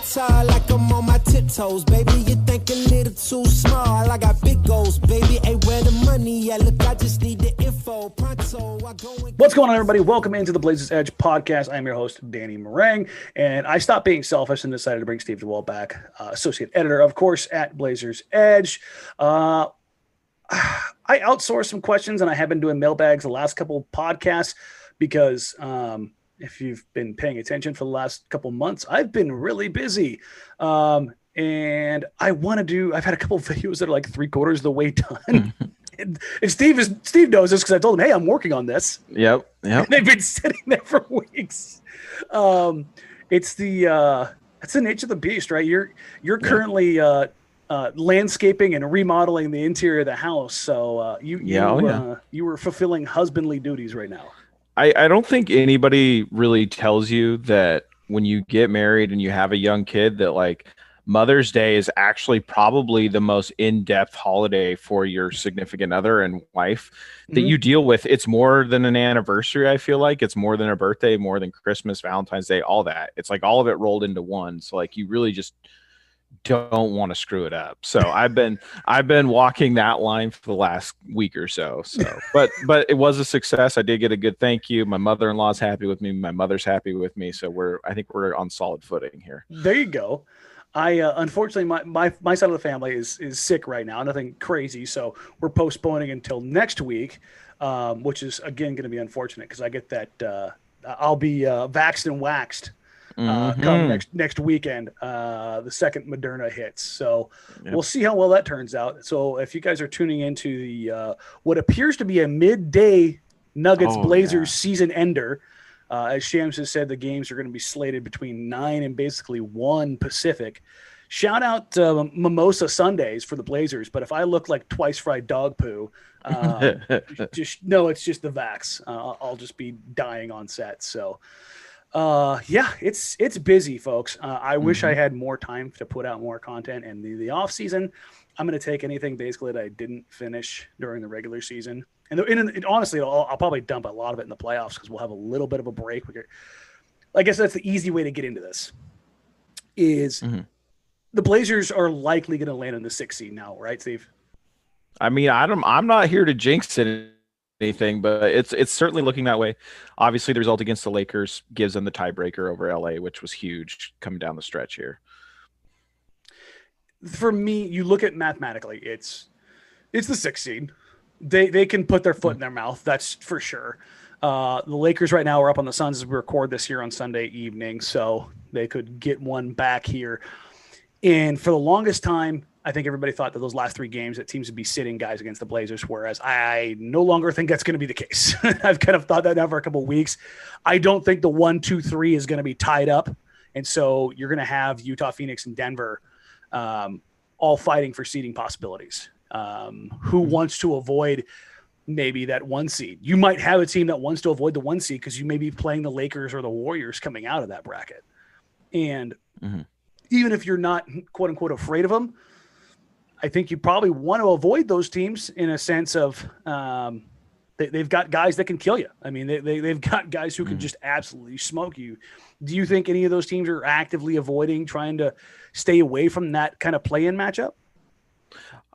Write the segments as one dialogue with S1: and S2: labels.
S1: guitar like I'm on my tiptoes, baby. You think a little too small. I got big goals, baby. Ain't where the money at. Look, I just need the info. Pronto, I go and...
S2: What's going on, everybody? Welcome into the Blazers Edge podcast. I'm your host, Danny Marang, and I stopped being selfish and decided to bring Steve Dewald back, associate editor, of course, at Blazers Edge. I outsourced some questions, and I have been doing mailbags the last couple podcasts because if you've been paying attention for the last couple months, I've been really busy. And I've had a couple of videos that are like 3/4 of the way done. And Steve knows this because I told him, hey, I'm working on this.
S3: Yep.
S2: And they've been sitting there for weeks. It's the nature of the beast, right? You're currently landscaping and remodeling the interior of the house. So you were fulfilling husbandly duties right now.
S3: I don't think anybody really tells you that when you get married and you have a young kid that like Mother's Day is actually probably the most in-depth holiday for your significant other and wife that you deal with. It's more than an anniversary. I feel like it's more than a birthday, more than Christmas, Valentine's Day, all that. It's like all of it rolled into one. So like you really just don't want to screw it up. So I've been walking that line for the last week or so. But it was a success. I did get a good thank you. My mother-in-law's happy with me. My mother's happy with me. So I think we're on solid footing here.
S2: There you go. I unfortunately my side of the family is sick right now. Nothing crazy, so we're postponing until next week, which is again going to be unfortunate because I get that I'll be vaxxed and waxed come next weekend. The second Moderna hits, so we'll see how well that turns out. So if you guys are tuning into the what appears to be a midday Nuggets Blazers season ender. As Shams has said, the games are going to be slated between 9 and basically 1 Pacific. Shout out Mimosa Sundays for the Blazers, but if I look like twice fried dog poo, just no, it's just the vax. I'll just be dying on set. So, it's busy, folks. I wish I had more time to put out more content. And the off season, I'm going to take anything basically that I didn't finish during the regular season. And honestly, I'll probably dump a lot of it in the playoffs because we'll have a little bit of a break. I guess that's the easy way to get into this. The Blazers are likely going to land in the 6th seed now, right, Steve?
S3: I mean, I'm not here to jinx anything, but it's certainly looking that way. Obviously, the result against the Lakers gives them the tiebreaker over LA, which was huge coming down the stretch here.
S2: For me, you look at mathematically, it's the 6th seed. They can put their foot in their mouth. That's for sure. The Lakers right now are up on the Suns as we record this here on Sunday evening, so they could get one back here. And for the longest time, I think everybody thought that those last 3 games that teams would be sitting guys against the Blazers, whereas I no longer think that's going to be the case. I've kind of thought that now for a couple of weeks. I don't think the 1, 2, 3 is going to be tied up, and so you're going to have Utah, Phoenix, and Denver all fighting for seeding possibilities. Who wants to avoid maybe that 1 seed? You might have a team that wants to avoid the 1 seed because you may be playing the Lakers or the Warriors coming out of that bracket. And even if you're not quote unquote afraid of them, I think you probably want to avoid those teams in a sense of they've got guys that can kill you. I mean, they've got guys who can just absolutely smoke you. Do you think any of those teams are actively avoiding trying to stay away from that kind of play-in matchup?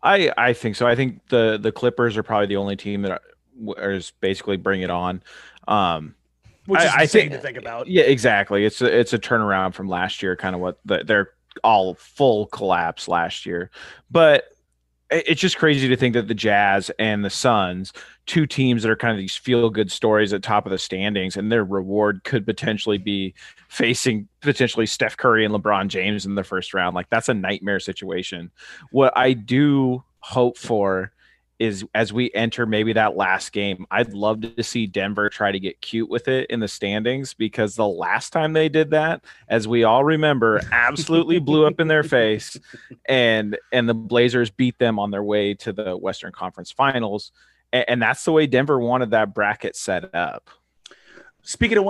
S3: I think so. I think the Clippers are probably the only team that is basically bring it on.
S2: Which is insane to think about.
S3: Yeah, exactly. It's a turnaround from last year, kind of what they're all full collapse last year. But it's just crazy to think that the Jazz and the Suns, 2 teams that are kind of these feel-good stories at top of the standings, and their reward could potentially be facing potentially Steph Curry and LeBron James in the first round. Like, that's a nightmare situation. What I do hope for is as we enter maybe that last game, I'd love to see Denver try to get cute with it in the standings, because the last time they did that, as we all remember, absolutely blew up in their face, and the Blazers beat them on their way to the Western Conference Finals. And that's the way Denver wanted that bracket set up.
S2: Speaking of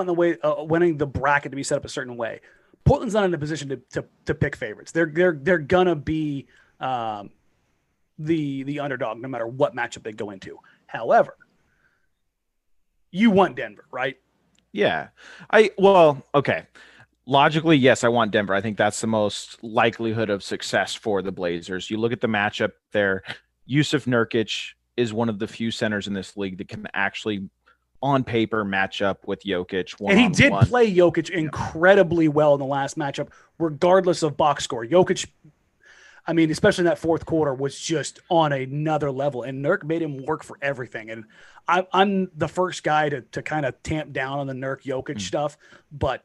S2: winning the bracket to be set up a certain way, Portland's not in a position to pick favorites. They're gonna be the underdog no matter what matchup they go into. However, you want Denver, right?
S3: Yeah. Okay. logically, yes, I want Denver. I think that's the most likelihood of success for the Blazers. You look at the matchup there. Jusuf Nurkic is one of the few centers in this league that can actually, on paper, match up with Jokic.
S2: And he did play Jokic incredibly well in the last matchup, regardless of box score. Jokic, I mean, especially in that fourth quarter, was just on another level. And Nurk made him work for everything. And I'm the first guy to kind of tamp down on the Nurk Jokic stuff, but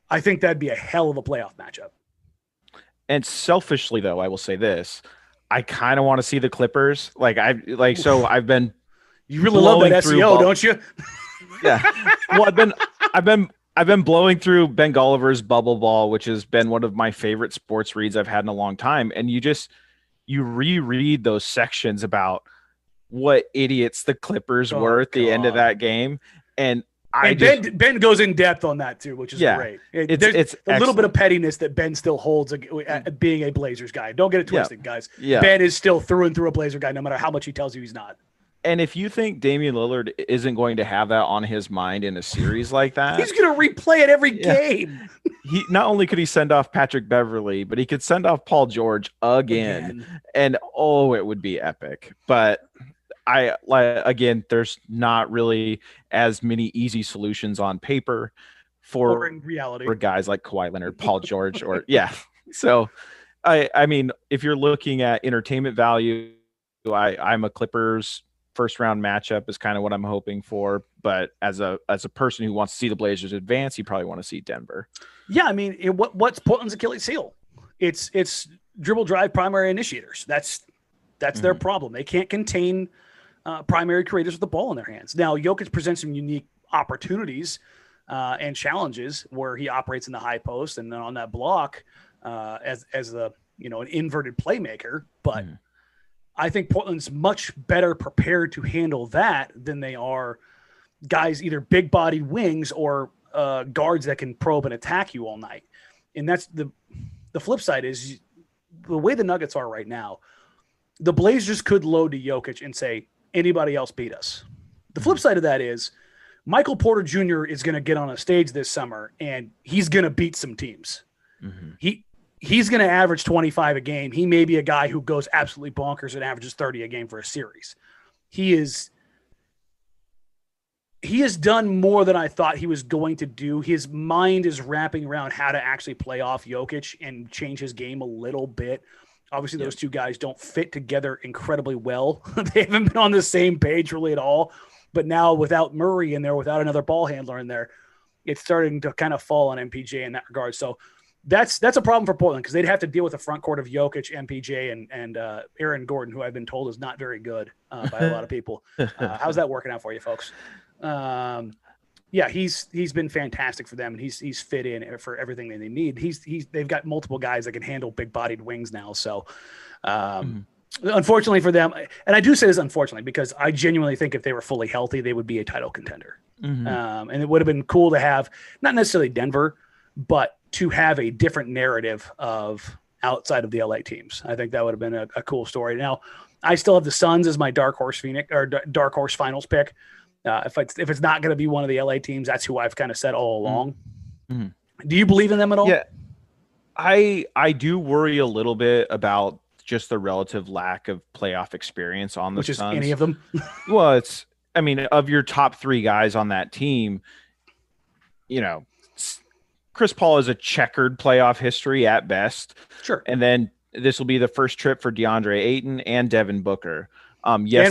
S2: I think that'd be a hell of a playoff matchup.
S3: And selfishly, though, I will say this: I kind of want to see the Clippers. I've been.
S2: You really love that SEO, don't you?
S3: Yeah. Well, I've been blowing through Ben Golliver's Bubble Ball, which has been one of my favorite sports reads I've had in a long time. And you reread those sections about what idiots the Clippers were at the end of that game, and Ben
S2: goes in depth on that too, which is great. It's a little bit of pettiness that Ben still holds at being a Blazers guy. Don't get it twisted, guys. Yeah. Ben is still through and through a Blazer guy, no matter how much he tells you he's not.
S3: And if you think Damian Lillard isn't going to have that on his mind in a series like that,
S2: he's going to replay it every game.
S3: He not only could he send off Patrick Beverly, but he could send off Paul George again. And it would be epic. But there's not really as many easy solutions on paper for
S2: in reality
S3: for guys like Kawhi Leonard, Paul George, So, I mean, if you're looking at entertainment value, I'm a Clippers first round matchup is kind of what I'm hoping for. But as a person who wants to see the Blazers advance, you probably want to see Denver.
S2: Yeah, I mean, what's Portland's Achilles heel? It's dribble drive primary initiators. That's their problem. They can't contain primary creators with the ball in their hands. Now, Jokic presents some unique opportunities and challenges where he operates in the high post and then on that block as an inverted playmaker. But I think Portland's much better prepared to handle that than they are guys, either big bodied wings or guards that can probe and attack you all night. And that's the flip side is the way the Nuggets are right now. The Blazers could load to Jokic and say, anybody else beat us. The flip side of that is Michael Porter Jr. is going to get on a stage this summer and he's going to beat some teams. He's going to average 25 a game. He may be a guy who goes absolutely bonkers and averages 30 a game for a series. He has done more than I thought he was going to do. His mind is wrapping around how to actually play off Jokic and change his game a little bit. Obviously, those two guys don't fit together incredibly well. They haven't been on the same page really at all. But now without Murray in there, without another ball handler in there, it's starting to kind of fall on MPJ in that regard. So that's a problem for Portland because they'd have to deal with a front court of Jokic, MPJ, and Aaron Gordon, who I've been told is not very good by a lot of people. How's that working out for you folks? He's been fantastic for them, and he's fit in for everything that they need. They've got multiple guys that can handle big-bodied wings now. So, unfortunately for them, and I do say this unfortunately because I genuinely think if they were fully healthy, they would be a title contender. And it would have been cool to have not necessarily Denver, but to have a different narrative of outside of the LA teams. I think that would have been a cool story. Now, I still have the Suns as my dark horse finals pick. If it's not going to be one of the LA teams, that's who I've kind of said all along. Do you believe in them at all?
S3: Yeah, I do worry a little bit about just the relative lack of playoff experience on the Suns.
S2: Which is any of them?
S3: Well, of your top three guys on that team, Chris Paul has a checkered playoff history at best.
S2: Sure.
S3: And then this will be the first trip for DeAndre Ayton and Devin Booker.
S2: Yes,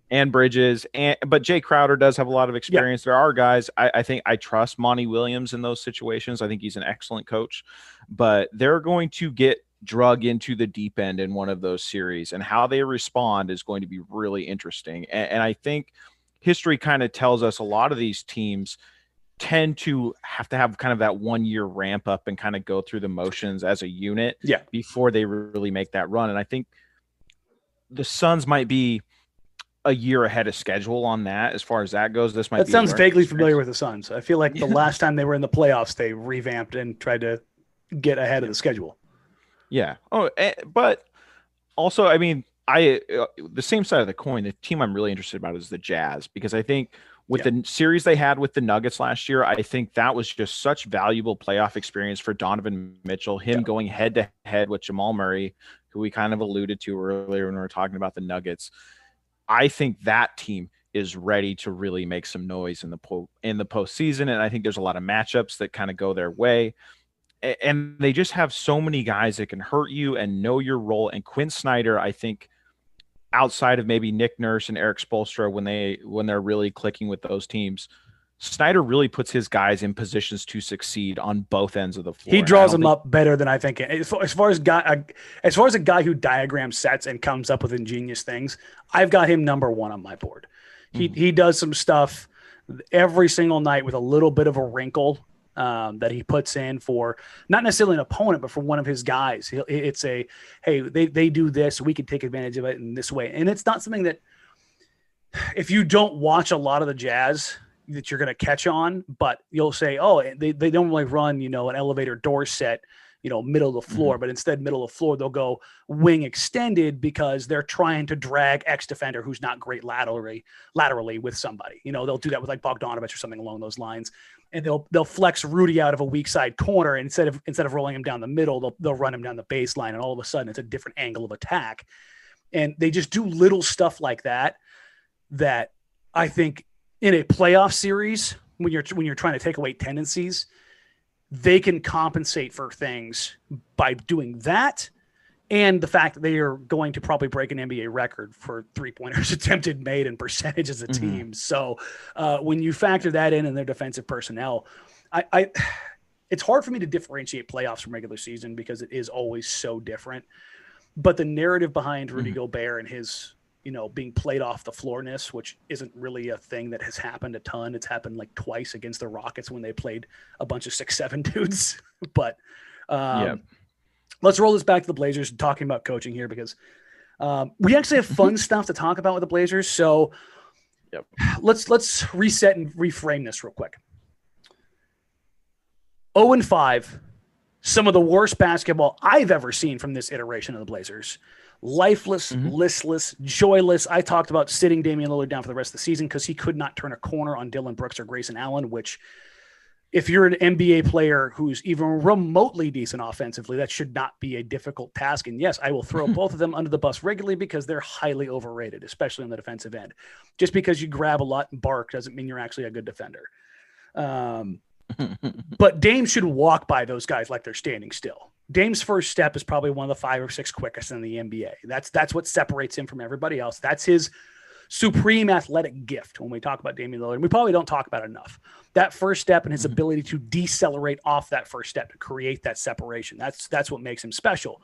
S3: and Bridges. But Jay Crowder does have a lot of experience. There are guys, I think I trust Monty Williams in those situations. I think he's an excellent coach. But they're going to get drug into the deep end in one of those series. And how they respond is going to be really interesting. And I think history kind of tells us a lot of these teams tend to have kind of that 1 year ramp up and kind of go through the motions as a unit before they really make that run. And I think the Suns might be a year ahead of schedule on that as far as that goes. That
S2: sounds vaguely familiar with the Suns. I feel like the last time they were in the playoffs, they revamped and tried to get ahead of the schedule.
S3: Yeah. Oh, but also, I mean, the same side of the coin, the team I'm really interested about is the Jazz, because I think With the series they had with the Nuggets last year, I think that was just such valuable playoff experience for Donovan Mitchell, him going head to head with Jamal Murray, who we kind of alluded to earlier when we were talking about the Nuggets. I think that team is ready to really make some noise in the postseason. And I think there's a lot of matchups that kind of go their way. And they just have so many guys that can hurt you and know your role. And Quinn Snyder, I think, outside of maybe Nick Nurse and Eric Spoelstra, when they're really clicking with those teams, Snyder really puts his guys in positions to succeed on both ends of the floor.
S2: He draws them up better than I think. As far as a guy who diagrams sets and comes up with ingenious things, I've got him number one on my board. He does some stuff every single night with a little bit of a wrinkle that he puts in for not necessarily an opponent, but for one of his guys. It's hey, they do this, we can take advantage of it in this way. And it's not something that if you don't watch a lot of the Jazz that you're going to catch on, but you'll say, oh, they don't really run, an elevator door set, middle of the floor, but instead middle of the floor, they'll go wing extended because they're trying to drag X defender who's not great laterally with somebody. They'll do that with like Bogdanovich or something along those lines. And they'll flex Rudy out of a weak side corner. And instead of rolling him down the middle, they'll run him down the baseline. And all of a sudden it's a different angle of attack. And they just do little stuff like that I think in a playoff series, when you're trying to take away tendencies, they can compensate for things by doing that. And the fact that they are going to probably break an NBA record for 3-pointers attempted, made, and percentage as a team. So when you factor that in their defensive personnel, it's hard for me to differentiate playoffs from regular season because it is always so different. But the narrative behind Rudy Gobert and his, being played off the floorness, which isn't really a thing that has happened a ton. It's happened like twice against the Rockets when they played a bunch of 6'7" dudes. But let's roll this back to the Blazers, talking about coaching here, because we actually have fun stuff to talk about with the Blazers. So let's reset and reframe this real quick. 0-5, some of the worst basketball I've ever seen from this iteration of the Blazers. Lifeless, listless, joyless. I talked about sitting Damian Lillard down for the rest of the season because he could not turn a corner on Dillon Brooks or Grayson Allen, which if you're an NBA player who's even remotely decent offensively, that should not be a difficult task. And yes, I will throw both of them under the bus regularly because they're highly overrated, especially on the defensive end. Just because you grab a lot and bark doesn't mean you're actually a good defender. But Dame should walk by those guys like they're standing still. Dame's first step is probably one of the 5 or 6 quickest in the NBA. That's what separates him from everybody else. That's his supreme athletic gift when we talk about Damian Lillard. We probably don't talk about it enough. That first step and his ability to decelerate off that first step to create that separation. That's what makes him special.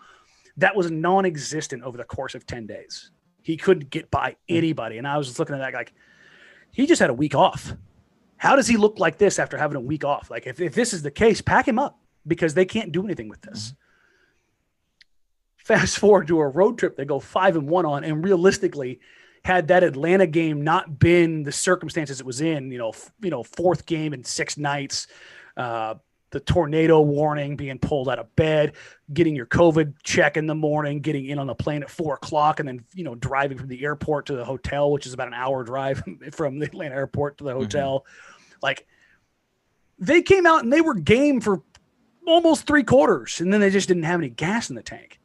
S2: That was non-existent over the course of 10 days. He couldn't get by anybody. And I was just looking at that like, he just had a week off. How does he look like this after having a week off? Like if this is the case, pack him up because they can't do anything with this. Fast forward to a road trip they go 5-1 on, and realistically, had that Atlanta game not been the circumstances it was in, fourth game in 6 nights, the tornado warning, being pulled out of bed, getting your COVID check in the morning, getting in on the plane at 4:00, and then, driving from the airport to the hotel, which is about an hour drive from the Atlanta airport to the hotel. Like, they came out and they were game for almost 3 quarters, and then they just didn't have any gas in the tank.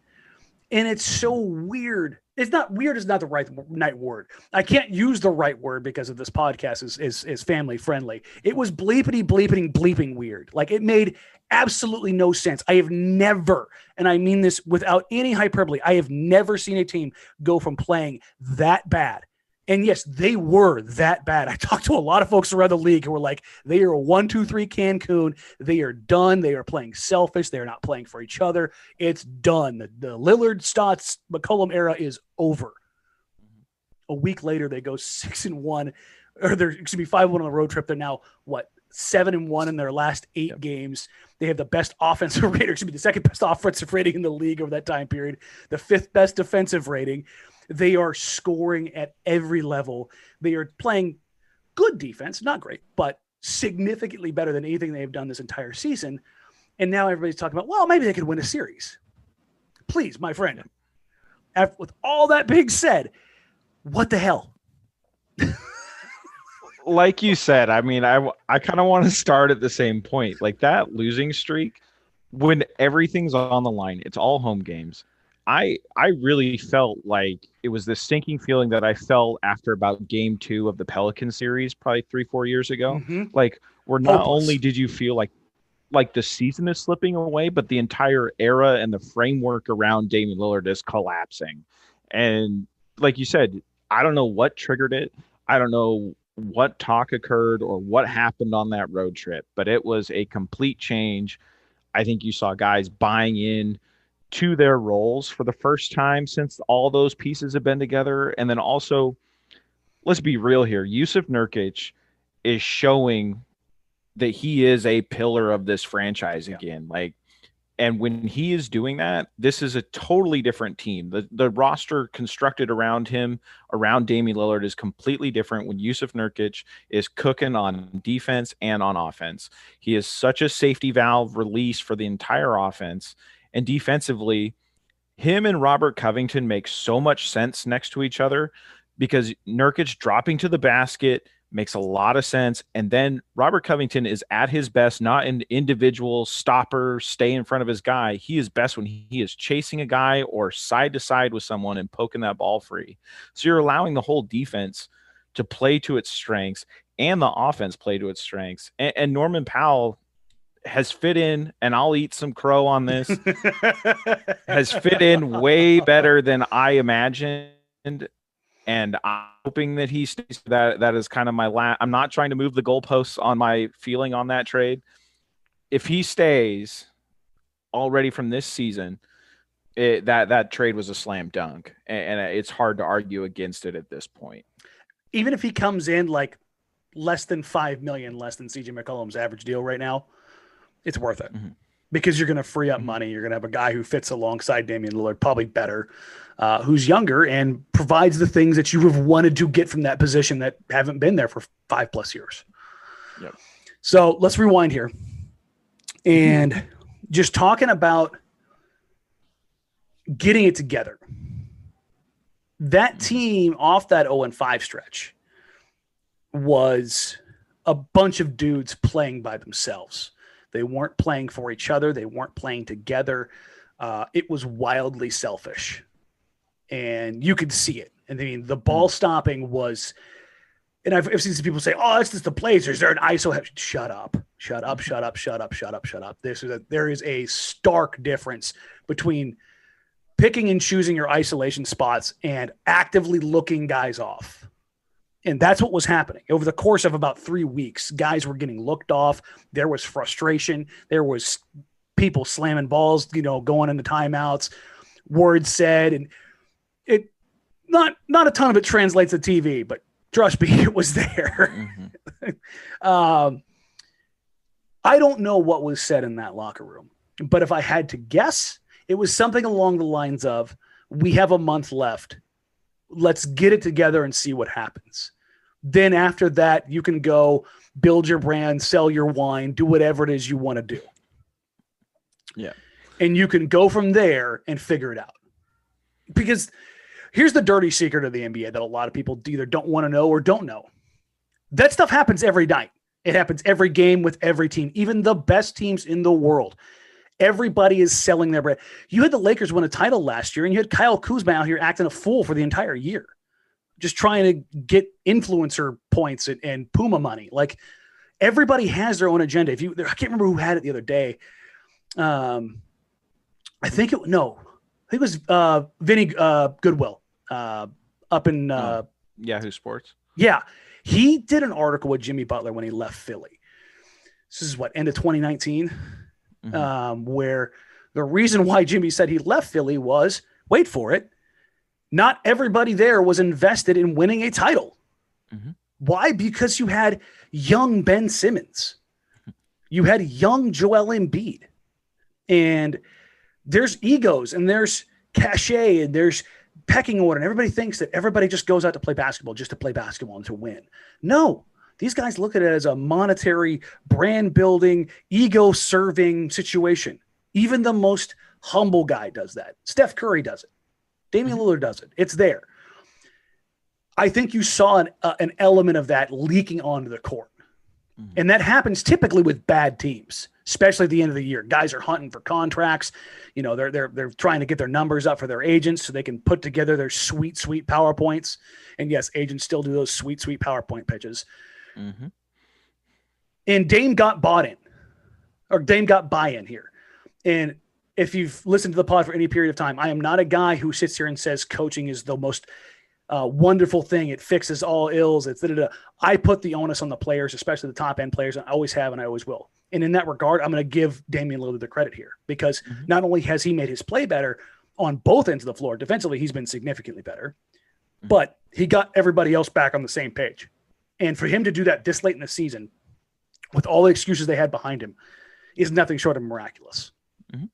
S2: And it's so weird. It's not weird. Is not the right word. I can't use the right word because of this podcast is family friendly. It was bleeping weird. Like, it made absolutely no sense. I have never, and I mean this without any hyperbole, I have never seen a team go from playing that bad. And yes, they were that bad. I talked to a lot of folks around the league who were like, they are 1-2-3 Cancun. They are done. They are playing selfish. They are not playing for each other. It's done. The Lillard, Stotts, McCollum era is over. A week later, they go 6-1, or they're 5-1 on the road trip. They're now 7-1 in their last 8 games. They have the best offensive rating, the second best offensive rating in the league over that time period, the 5th best defensive rating. They are scoring at every level. They are playing good defense, not great, but significantly better than anything they have done this entire season. And now everybody's talking about, well, maybe they could win a series. Please, my friend, with all that being said, what the hell?
S3: like you said, I mean, I kind of want to start at the same point. Like that losing streak, when everything's on the line, it's all home games. I really felt like it was this sinking feeling that I felt after about game 2 of the Pelican series, probably 3-4 years ago. Like, where not only did you feel like the season is slipping away, but the entire era and the framework around Damian Lillard is collapsing. And like you said, I don't know what triggered it. I don't know what talk occurred or what happened on that road trip, but it was a complete change. I think you saw guys buying in to their roles for the first time since all those pieces have been together. And then also, let's be real here. Jusuf Nurkic is showing that he is a pillar of this franchise again. Like, and when he is doing that, this is a totally different team. The roster constructed around him, around Damian Lillard, is completely different when Jusuf Nurkic is cooking on defense and on offense. He is such a safety valve release for the entire offense. And defensively, him and Robert Covington make so much sense next to each other because Nurkic dropping to the basket makes a lot of sense. And then Robert Covington is at his best, not an individual stopper, stay in front of his guy. He is best when he is chasing a guy or side to side with someone and poking that ball free. So you're allowing the whole defense to play to its strengths and the offense play to its strengths. And Norman Powell has fit in, and I'll eat some crow on this, has fit in way better than I imagined. And I'm hoping that he stays. That is kind of my I'm not trying to move the goalposts on my feeling on that trade. If he stays already from this season, that trade was a slam dunk, and it's hard to argue against it at this point.
S2: Even if he comes in like less than $5 million, less than CJ McCollum's average deal right now, it's worth it. Because you're going to free up money. You're going to have a guy who fits alongside Damian Lillard, probably better, who's younger and provides the things that you have wanted to get from that position that haven't been there for 5+ years.
S3: Yep.
S2: So let's rewind here. And just talking about getting it together. That team off that 0-5 stretch was a bunch of dudes playing by themselves. They weren't playing for each other. They weren't playing together. It was wildly selfish. And you could see it. And I mean, the ball stopping was, and I've seen some people say, oh, that's just the Blazers. They're an ISO. Shut up. Shut up, shut up, shut up, shut up, shut up. There is a stark difference between picking and choosing your isolation spots and actively looking guys off. And that's what was happening. Over the course of about 3 weeks, guys were getting looked off. There was frustration. There was people slamming balls, going into timeouts, words said. And it not a ton of it translates to TV, but trust me, it was there. I don't know what was said in that locker room, but if I had to guess, it was something along the lines of, we have a month left. Let's get it together and see what happens. Then after that, you can go build your brand, sell your wine, do whatever it is you want to do.
S3: Yeah.
S2: And you can go from there and figure it out. Because here's the dirty secret of the NBA that a lot of people either don't want to know or don't know. That stuff happens every night. It happens every game with every team, even the best teams in the world. Everybody is selling their brand. You had the Lakers win a title last year, and you had Kyle Kuzma out here acting a fool for the entire year, just trying to get influencer points and Puma money. Like, everybody has their own agenda. I can't remember who had it the other day. I think it was Vinny Goodwill up in
S3: Yahoo Sports.
S2: Yeah, he did an article with Jimmy Butler when he left Philly. This is end of 2019. Where the reason why Jimmy said he left Philly was, wait for it, not everybody there was invested in winning a title. Why? Because you had young Ben Simmons. You had young Joel Embiid. And there's egos and there's cachet and there's pecking order. And everybody thinks that everybody just goes out to play basketball just to play basketball and to win. No. These guys look at it as a monetary, brand-building, ego-serving situation. Even the most humble guy does that. Steph Curry does it. Damian Lillard does it. It's there. I think you saw an element of that leaking onto the court. And that happens typically with bad teams, especially at the end of the year. Guys are hunting for contracts. You know, they're trying to get their numbers up for their agents so they can put together their sweet PowerPoints. And yes, agents still do those sweet PowerPoint pitches. Mm-hmm. And Dame got buy-in here. And if you've listened to the pod for any period of time, I am not a guy who sits here and says coaching is the most wonderful thing. It fixes all ills. It's I put the onus on the players, especially the top end players. I always have, and I always will. And in that regard, I'm going to give Damian Lillard the credit here because not only has he made his play better on both ends of the floor, defensively, he's been significantly better, but he got everybody else back on the same page. And for him to do that this late in the season with all the excuses they had behind him is nothing short of miraculous.
S3: Mm-hmm.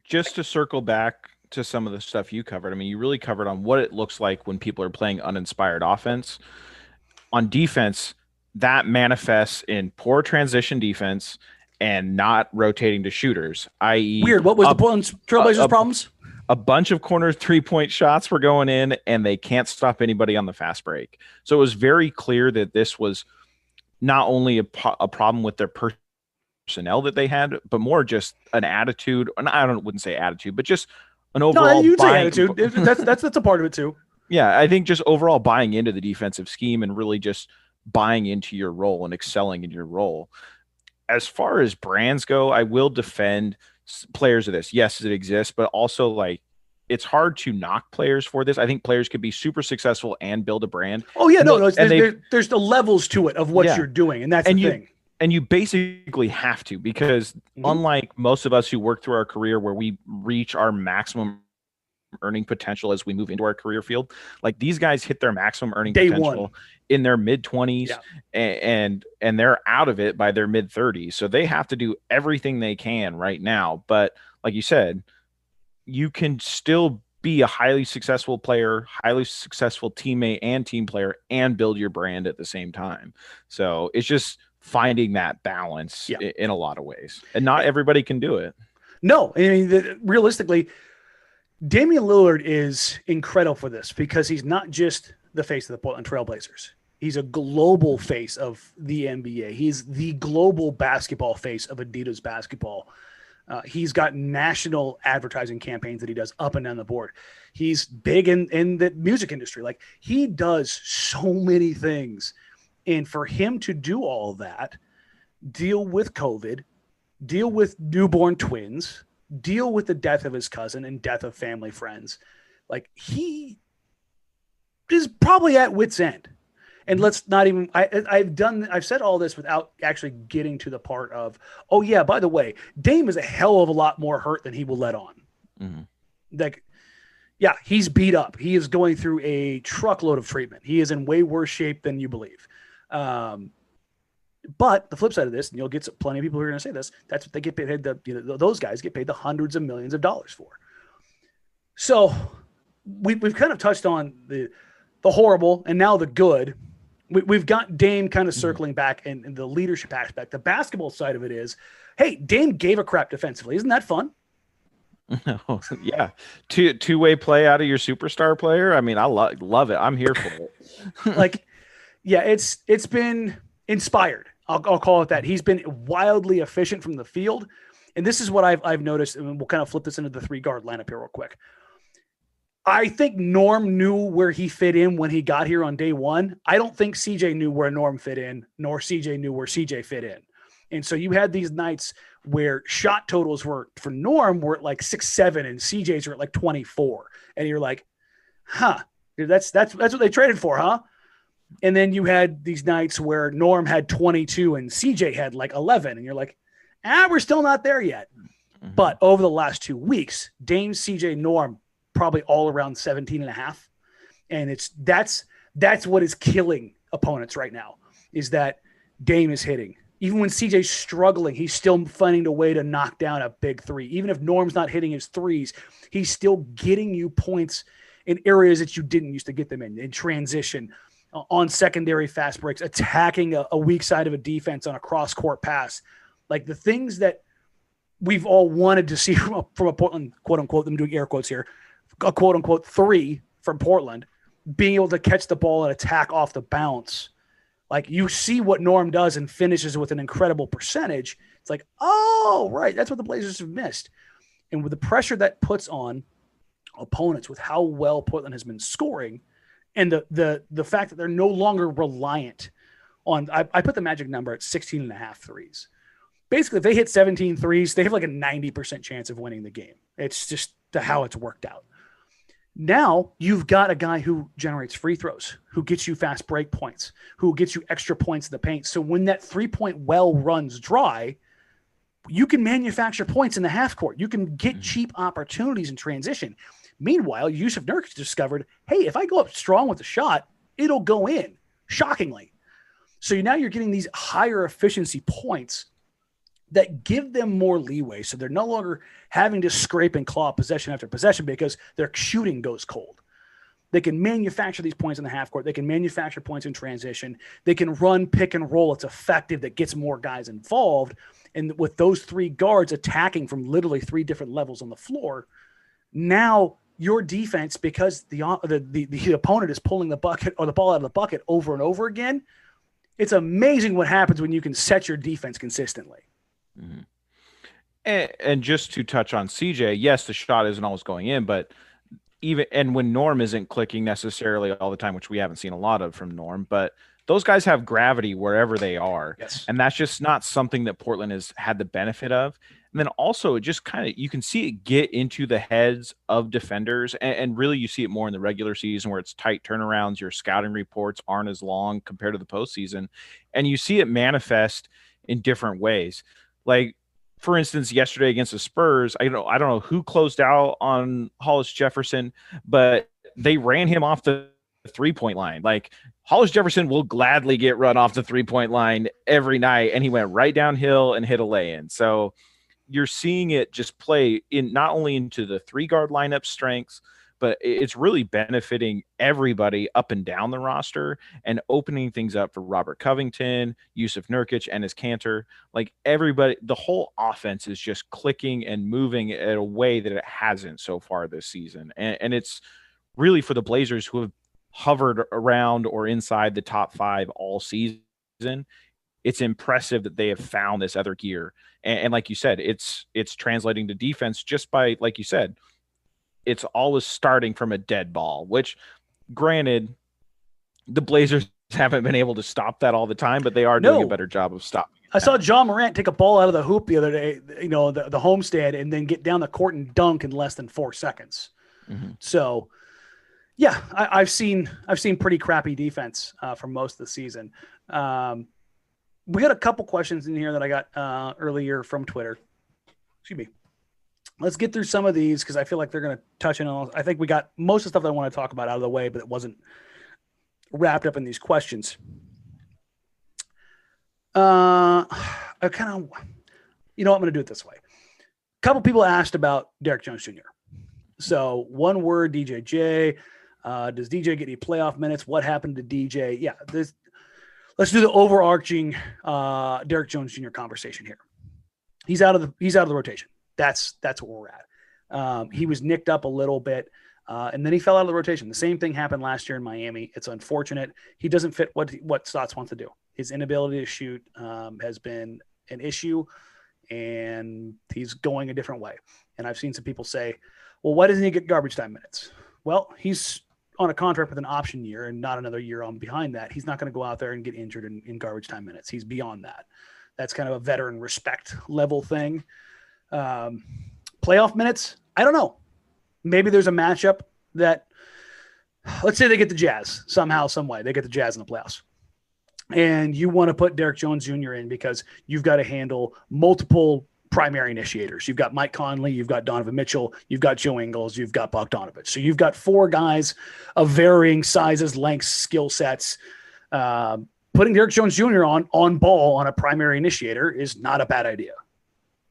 S3: Just to circle back to some of the stuff you covered. I mean, you really covered on what it looks like when people are playing uninspired offense. On defense, that manifests in poor transition defense and not rotating to shooters, i.e.
S2: Weird. What was the Portland Trailblazers' problems?
S3: A bunch of corner 3-point shots were going in and they can't stop anybody on the fast break. So it was very clear that this was not only a problem with their personnel that they had, but more just an attitude. And wouldn't say attitude, but just an overall
S2: you'd say attitude. That's a part of it too.
S3: Yeah, I think just overall buying into the defensive scheme and really just buying into your role and excelling in your role. As far as brands go, I will defend players of this. Yes, it exists, but also like it's hard to knock players for this. I think players could be super successful and build a brand.
S2: Oh yeah, there's the levels to it of what you're doing, and that's the thing.
S3: And you basically have to, because unlike most of us who work through our career where we reach our maximum earning potential as we move into our career field, like these guys hit their maximum earning potential in their mid-20s and they're out of it by their mid-30s. So they have to do everything they can right now. But like you said, you can still be a highly successful player, highly successful teammate and team player, and build your brand at the same time. So it's just finding that balance in a lot of ways, and not everybody can do it.
S2: No, I mean, realistically, Damian Lillard is incredible for this because he's not just the face of the Portland Trailblazers. He's a global face of the NBA. He's the global basketball face of Adidas basketball. He's got national advertising campaigns that he does up and down the board. He's big in the music industry. Like, he does so many things. And for him to do all that, deal with COVID, deal with newborn twins, deal with the death of his cousin and death of family friends, like, he is probably at wit's end. And let's not even, I've said all this without actually getting to the part of, oh yeah, by the way, Dame is a hell of a lot more hurt than he will let on. Mm-hmm. Like, yeah, he's beat up. He is going through a truckload of treatment. He is in way worse shape than you believe. But the flip side of this, and you'll get plenty of people who are going to say this, that's what they get paid. Those guys get paid the hundreds of millions of dollars for. So we've kind of touched on the horrible and now the good. We've got Dame kind of circling back in the leadership aspect. The basketball side of it is, hey, Dame gave a crap defensively. Isn't that fun?
S3: Yeah. Two-way play out of your superstar player. I mean, I love it. I'm here for it.
S2: Like, yeah, it's been inspired. I'll call it that. He's been wildly efficient from the field. And this is what I've noticed, and we'll kind of flip this into the 3-guard lineup here real quick. I think Norm knew where he fit in when he got here on day one. I don't think CJ knew where Norm fit in, nor CJ knew where CJ fit in. And so you had these nights where shot totals were for Norm were at like 6-7 and CJ's are at like 24. And you're like, that's what they traded for, huh? And then you had these nights where Norm had 22 and CJ had like 11. And you're like, we're still not there yet. Mm-hmm. But over the last 2 weeks, Dame, CJ, Norm, probably all around 17.5. And that's what is killing opponents right now, is that Dame is hitting. Even when CJ's struggling, he's still finding a way to knock down a big three. Even if Norm's not hitting his threes, he's still getting you points in areas that you didn't used to get them in transition, on secondary fast breaks, attacking a weak side of a defense on a cross-court pass. Like, the things that we've all wanted to see from a Portland, quote-unquote, I'm doing air quotes here, a quote-unquote 3 from Portland, being able to catch the ball and attack off the bounce. Like, you see what Norm does and finishes with an incredible percentage. It's like, oh, right, that's what the Blazers have missed. And with the pressure that puts on opponents with how well Portland has been scoring, and the fact that they're no longer reliant on, I put the magic number at 16 and a half threes. Basically, if they hit 17 threes, they have like a 90% chance of winning the game. It's just how it's worked out. Now you've got a guy who generates free throws, who gets you fast break points, who gets you extra points in the paint. So when that 3-point well runs dry, you can manufacture points in the half court. You can get cheap opportunities in transition. Meanwhile, Jusuf Nurkic discovered, hey, if I go up strong with a shot, it'll go in, shockingly. So now you're getting these higher efficiency points that give them more leeway. So they're no longer having to scrape and claw possession after possession because their shooting goes cold. They can manufacture these points in the half court. They can manufacture points in transition. They can run pick and roll. It's effective. That gets more guys involved. And with those three guards attacking from literally three different levels on the floor, now your defense, because the opponent is pulling the bucket or the ball out of the bucket over and over again, it's amazing what happens when you can set your defense consistently.
S3: Mm-hmm. And just to touch on CJ, yes, the shot isn't always going in, but and when Norm isn't clicking necessarily all the time, which we haven't seen a lot of from Norm, but those guys have gravity wherever they are.
S2: Yes.
S3: And that's just not something that Portland has had the benefit of. And then also it just kind of, you can see it get into the heads of defenders. And really you see it more in the regular season where it's tight turnarounds. Your scouting reports aren't as long compared to the postseason. And you see it manifest in different ways. Like, for instance, yesterday against the Spurs, I don't know who closed out on Hollis Jefferson, but they ran him off the 3-point line. Like, Hollis Jefferson will gladly get run off the 3-point line every night, and he went right downhill and hit a lay-in. So you're seeing it just play in not only into the 3-guard lineup strengths, but it's really benefiting everybody up and down the roster and opening things up for Robert Covington, Jusuf Nurkic, and his Cantor. Like, everybody, the whole offense is just clicking and moving in a way that it hasn't so far this season. And it's really for the Blazers, who have hovered around or inside the top 5 all season. It's impressive that they have found this other gear. And like you said, it's translating to defense just by, like you said, it's always starting from a dead ball, which, granted, the Blazers haven't been able to stop that all the time, but they are doing a better job of stopping it.
S2: I saw John Morant take a ball out of the hoop the other day, the homestand, and then get down the court and dunk in less than 4 seconds. Mm-hmm. So, yeah, I've seen pretty crappy defense for most of the season. We got a couple questions in here that I got earlier from Twitter. Excuse me. Let's get through some of these because I feel like they're going to touch in on. I think we got most of the stuff that I want to talk about out of the way, but it wasn't wrapped up in these questions. I'm going to do it this way. A couple people asked about Derrick Jones Jr. So, one word, DJJ. Does DJ get any playoff minutes? What happened to DJ? Yeah, let's do the overarching Derrick Jones Jr. conversation here. He's out of the rotation. That's where we're at. He was nicked up a little bit, and then he fell out of the rotation. The same thing happened last year in Miami. It's unfortunate. He doesn't fit what Stotts wants to do. His inability to shoot has been an issue, and he's going a different way. And I've seen some people say, well, why doesn't he get garbage time minutes? Well, he's on a contract with an option year and not another year on behind that. He's not going to go out there and get injured in garbage time minutes. He's beyond that. That's kind of a veteran respect level thing. Playoff minutes, I don't know. Maybe there's a matchup that, let's say they get the Jazz somehow, some way. They get the Jazz in the playoffs. And you want to put Derrick Jones Jr. in because you've got to handle multiple primary initiators. You've got Mike Conley, you've got Donovan Mitchell, you've got Joe Ingles, you've got Bogdanovich. So you've got 4 guys of varying sizes, lengths, skill sets. Putting Derrick Jones Jr. on ball on a primary initiator is not a bad idea.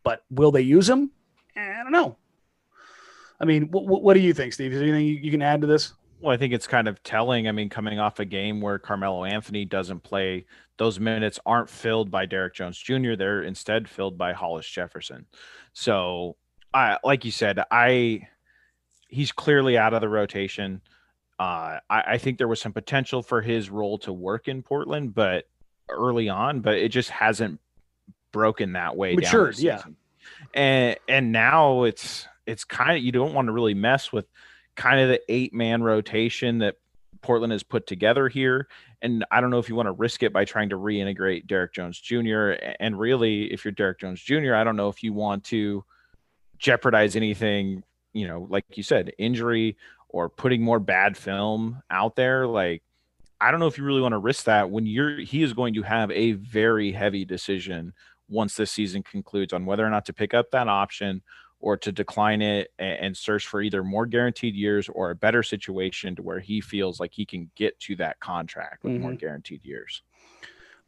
S2: But will they use him? I don't know. I mean, what do you think, Steve? Is there anything you can add to this?
S3: Well, I think it's kind of telling. I mean, coming off a game where Carmelo Anthony doesn't play, those minutes aren't filled by Derrick Jones Jr. They're instead filled by Hollis Jefferson. So, like you said, he's clearly out of the rotation. I think there was some potential for his role to work in Portland, but early on, but it just hasn't broken that way.
S2: Matured,
S3: down this season. And now it's kind of, you don't want to really mess with kind of the 8-man rotation that Portland has put together here. And I don't know if you want to risk it by trying to reintegrate Derek Jones Jr. And really, if you're Derek Jones Jr., I don't know if you want to jeopardize anything, like you said, injury or putting more bad film out there. Like, I don't know if you really want to risk that when he is going to have a very heavy decision once this season concludes on whether or not to pick up that option or to decline it and search for either more guaranteed years or a better situation to where he feels like he can get to that contract with more guaranteed years.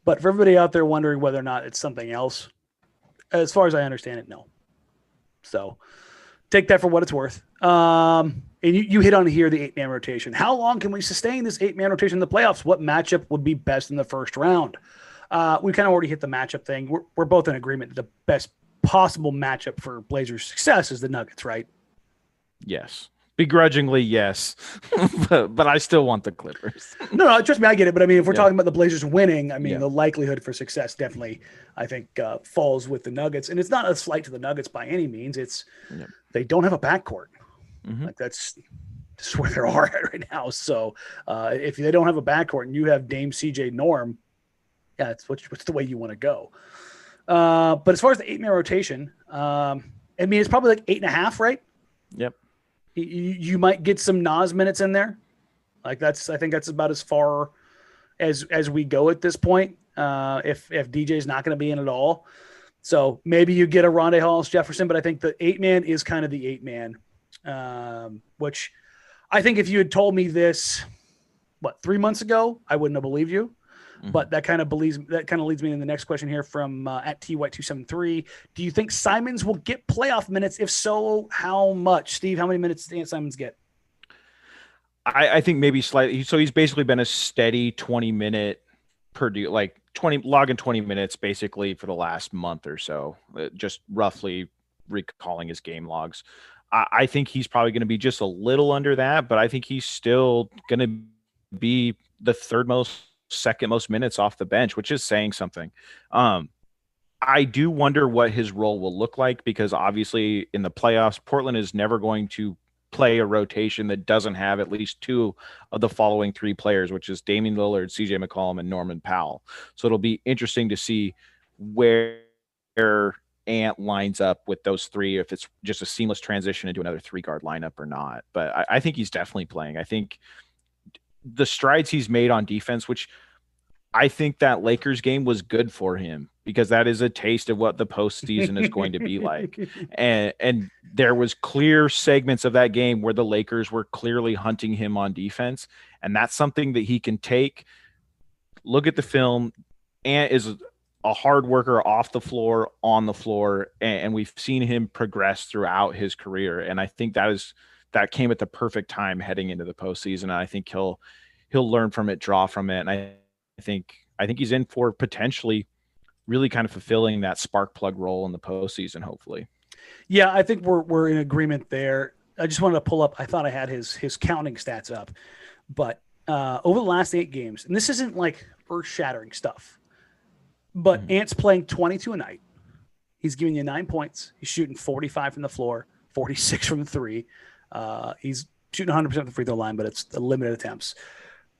S2: But for everybody out there wondering whether or not it's something else, as far as I understand it, no. So take that for what it's worth. And you hit on here the 8-man rotation. How long can we sustain this 8-man rotation in the playoffs? What matchup would be best in the first round? We kind of already hit the matchup thing. We're both in agreement that the best possible matchup for Blazers' success is the Nuggets, right?
S3: Yes. Begrudgingly, yes. but I still want the Clippers.
S2: No, trust me, I get it. But I mean, if we're talking about the Blazers winning, I mean, the likelihood for success definitely, I think, falls with the Nuggets. And it's not a slight to the Nuggets by any means. It's they don't have a backcourt. Like that's where they are at right now. So if they don't have a backcourt and you have Dame, CJ, Norm, it's what's the way you want to go. But as far as the 8-man rotation, I mean, it's probably like 8.5, right?
S3: Yep.
S2: You might get some Nas minutes in there. Like I think that's about as far as we go at this point. If DJ's not going to be in at all. So maybe you get a Rondae Hollis Jefferson, but I think the 8-man is kind of the 8-man, which I think if you had told me this, 3 months ago, I wouldn't have believed you. But that kind of leads me in the next question here from at TWhite273. Do you think Simons will get playoff minutes? If so, how much? Steve, how many minutes does Simons get?
S3: I think maybe slightly. So he's basically been a steady 20-minute per deal, like 20 minutes basically for the last month or so, just roughly recalling his game logs. I think he's probably going to be just a little under that, but I think he's still going to be the second most minutes off the bench, which is saying something. I do wonder what his role will look like, because obviously in the playoffs, Portland is never going to play a rotation that doesn't have at least 2 of the following 3 players, which is Damian Lillard, CJ McCollum, and Norman Powell. So it'll be interesting to see where Ant lines up with those 3, if it's just a seamless transition into another 3-guard lineup or not. But I think he's definitely playing. I think the strides he's made on defense, which I think that Lakers game was good for him, because that is a taste of what the postseason is going to be like. And there was clear segments of that game where the Lakers were clearly hunting him on defense. And that's something that he can take, look at the film, and is a hard worker off the floor, on the floor. And we've seen him progress throughout his career. And I think that came at the perfect time heading into the postseason. And I think he'll learn from it, draw from it. And I think he's in for potentially really kind of fulfilling that spark plug role in the postseason, hopefully.
S2: Yeah, I think we're in agreement there. I just wanted to pull up, I thought I had his counting stats up, but over the last 8 games, and this isn't like earth-shattering stuff, but Ant's playing 22 a night. He's giving you 9 points. He's shooting 45 from the floor, 46 from 3. He's shooting 100% from the free throw line, but it's a limited attempts.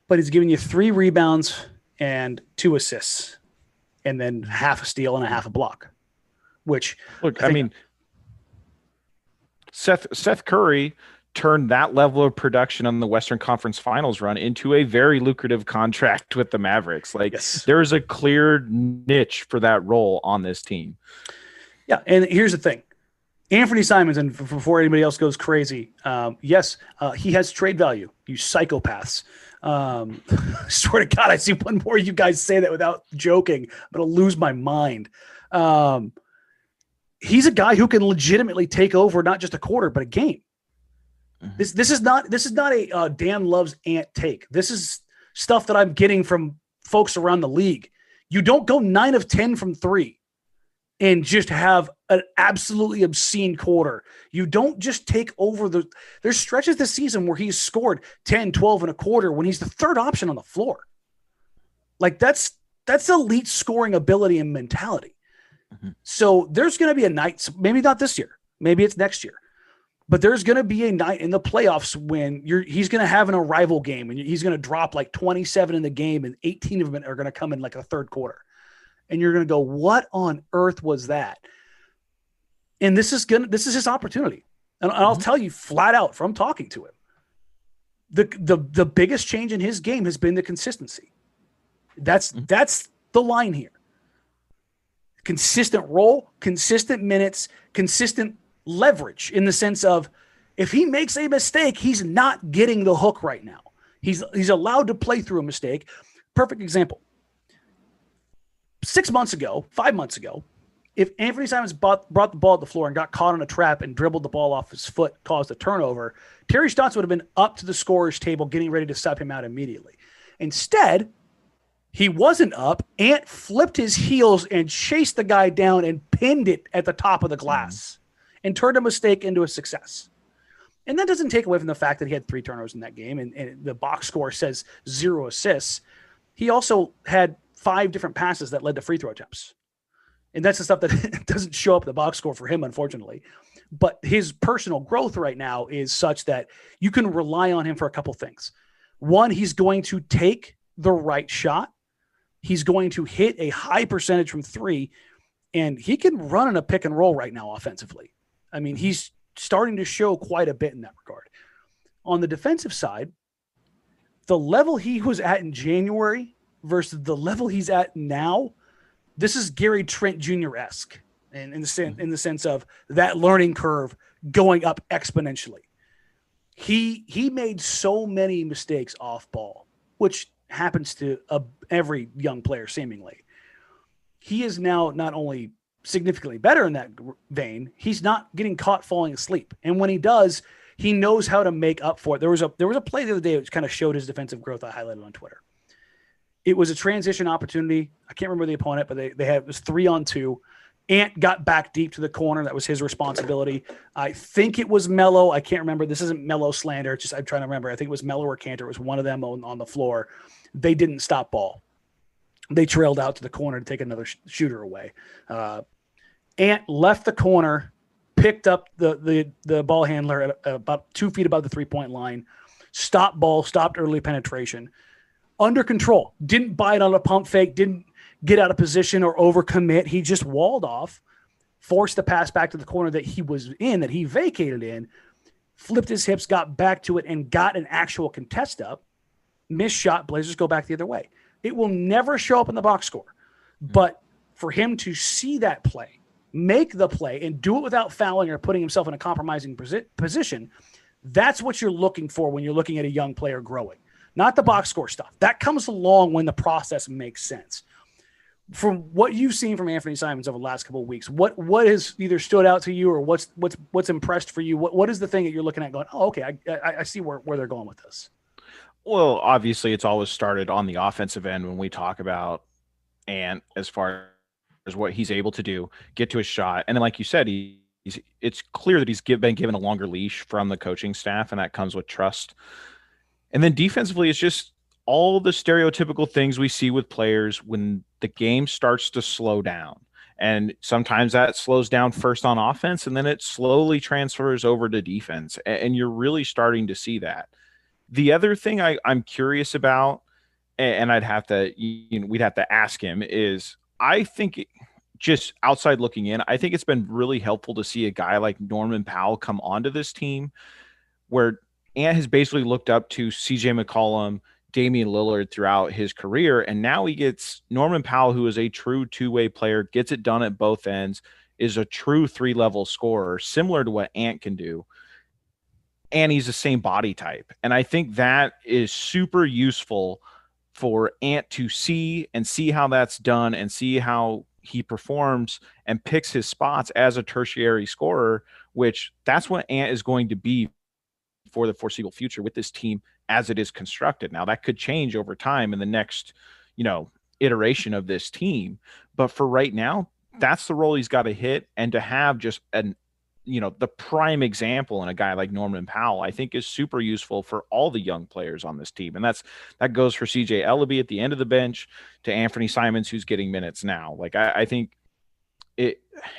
S2: But he's giving you 3 rebounds and 2 assists, and then half a steal and a half a block. Which,
S3: look, I mean, Seth Curry turned that level of production on the Western Conference Finals run into a very lucrative contract with the Mavericks. Like, there's a clear niche for that role on this team.
S2: Yeah, and here's the thing. Anthony Simons, and before anybody else goes crazy, he has trade value, you psychopaths. Swear to God, I see one more of you guys say that without joking, but I'll lose my mind. He's a guy who can legitimately take over not just a quarter, but a game. This is not a Dan loves Ant take. This is stuff that I'm getting from folks around the league. You don't go 9 of 10 from 3 and just have an absolutely obscene quarter. You don't just take over there's stretches this season where he's scored 10, 12 and a quarter when he's the third option on the floor. Like that's elite scoring ability and mentality. Mm-hmm. So there's going to be a night, maybe not this year, maybe it's next year, but there's going to be a night in the playoffs when he's going to have an arrival game and he's going to drop like 27 in the game and 18 of them are going to come in like a third quarter. And you're going to go, what on earth was that? And this is his opportunity. And I'll tell you flat out from talking to him, the biggest change in his game has been the consistency. That's the line here. Consistent role, consistent minutes, consistent leverage in the sense of if he makes a mistake, he's not getting the hook right now. He's allowed to play through a mistake. Perfect example. 5 months ago, if Anthony Simons brought the ball to the floor and got caught on a trap and dribbled the ball off his foot, caused a turnover, Terry Stotts would have been up to the scorer's table getting ready to sub him out immediately. Instead, he wasn't up. Ant flipped his heels and chased the guy down and pinned it at the top of the glass and turned a mistake into a success. And that doesn't take away from the fact that he had 3 turnovers in that game and the box score says 0 assists. He also had 5 different passes that led to free throw attempts. And that's the stuff that doesn't show up in the box score for him, unfortunately. But his personal growth right now is such that you can rely on him for a couple things. One, he's going to take the right shot. He's going to hit a high percentage from 3, and he can run in a pick and roll right now offensively. I mean, he's starting to show quite a bit in that regard. On the defensive side, the level he was at in January versus the level he's at now, this is Gary Trent Jr.-esque in the sense of that learning curve going up exponentially. He made so many mistakes off ball, which happens to every young player seemingly. He is now not only significantly better in that vein, he's not getting caught falling asleep. And when he does, he knows how to make up for it. There was a play the other day which kind of showed his defensive growth I highlighted on Twitter. It was a transition opportunity. I can't remember the opponent, but it was 3-on-2. Ant got back deep to the corner. That was his responsibility. I think it was Melo. I can't remember. This isn't Melo slander. I'm trying to remember. I think it was Melo or Cantor. It was one of them on the floor. They didn't stop ball. They trailed out to the corner to take another shooter away. Ant left the corner, picked up the ball handler at about 2 feet above the 3-point line, stopped ball, stopped early penetration. Under control, didn't bite on a pump fake, didn't get out of position or overcommit. He just walled off, forced the pass back to the corner that he was in, that he vacated in, flipped his hips, got back to it, and got an actual contest up. Missed shot, Blazers go back the other way. It will never show up in the box score. But for him to see that play, make the play, and do it without fouling or putting himself in a compromising position, that's what you're looking for when you're looking at a young player growing. Not the box score stuff. That comes along when the process makes sense. From what you've seen from Anthony Simons over the last couple of weeks, what has either stood out to you or what's impressed for you? What is the thing that you're looking at going, oh, okay, I see where they're going with this?
S3: Well, obviously it's always started on the offensive end when we talk about Ant as far as what he's able to do, get to his shot. And then like you said, it's clear that he's been given a longer leash from the coaching staff, and that comes with trust. And then defensively, it's just all the stereotypical things we see with players when the game starts to slow down. And sometimes that slows down first on offense, and then it slowly transfers over to defense. And you're really starting to see that. The other thing I'm curious about, and we'd have to ask him, is I think just outside looking in, I think it's been really helpful to see a guy like Norman Powell come onto this team where Ant has basically looked up to CJ McCollum, Damian Lillard throughout his career. And now he gets Norman Powell, who is a true two-way player, gets it done at both ends, is a true 3-level scorer, similar to what Ant can do. And he's the same body type. And I think that is super useful for Ant to see how that's done and see how he performs and picks his spots as a tertiary scorer, which that's what Ant is going to be for the foreseeable future with this team as it is constructed. Now that could change over time in the next, iteration of this team. But for right now, that's the role he's got to hit. And to have just the prime example in a guy like Norman Powell, I think is super useful for all the young players on this team. And that goes for CJ Ellaby at the end of the bench to Anthony Simons, who's getting minutes now. Like I think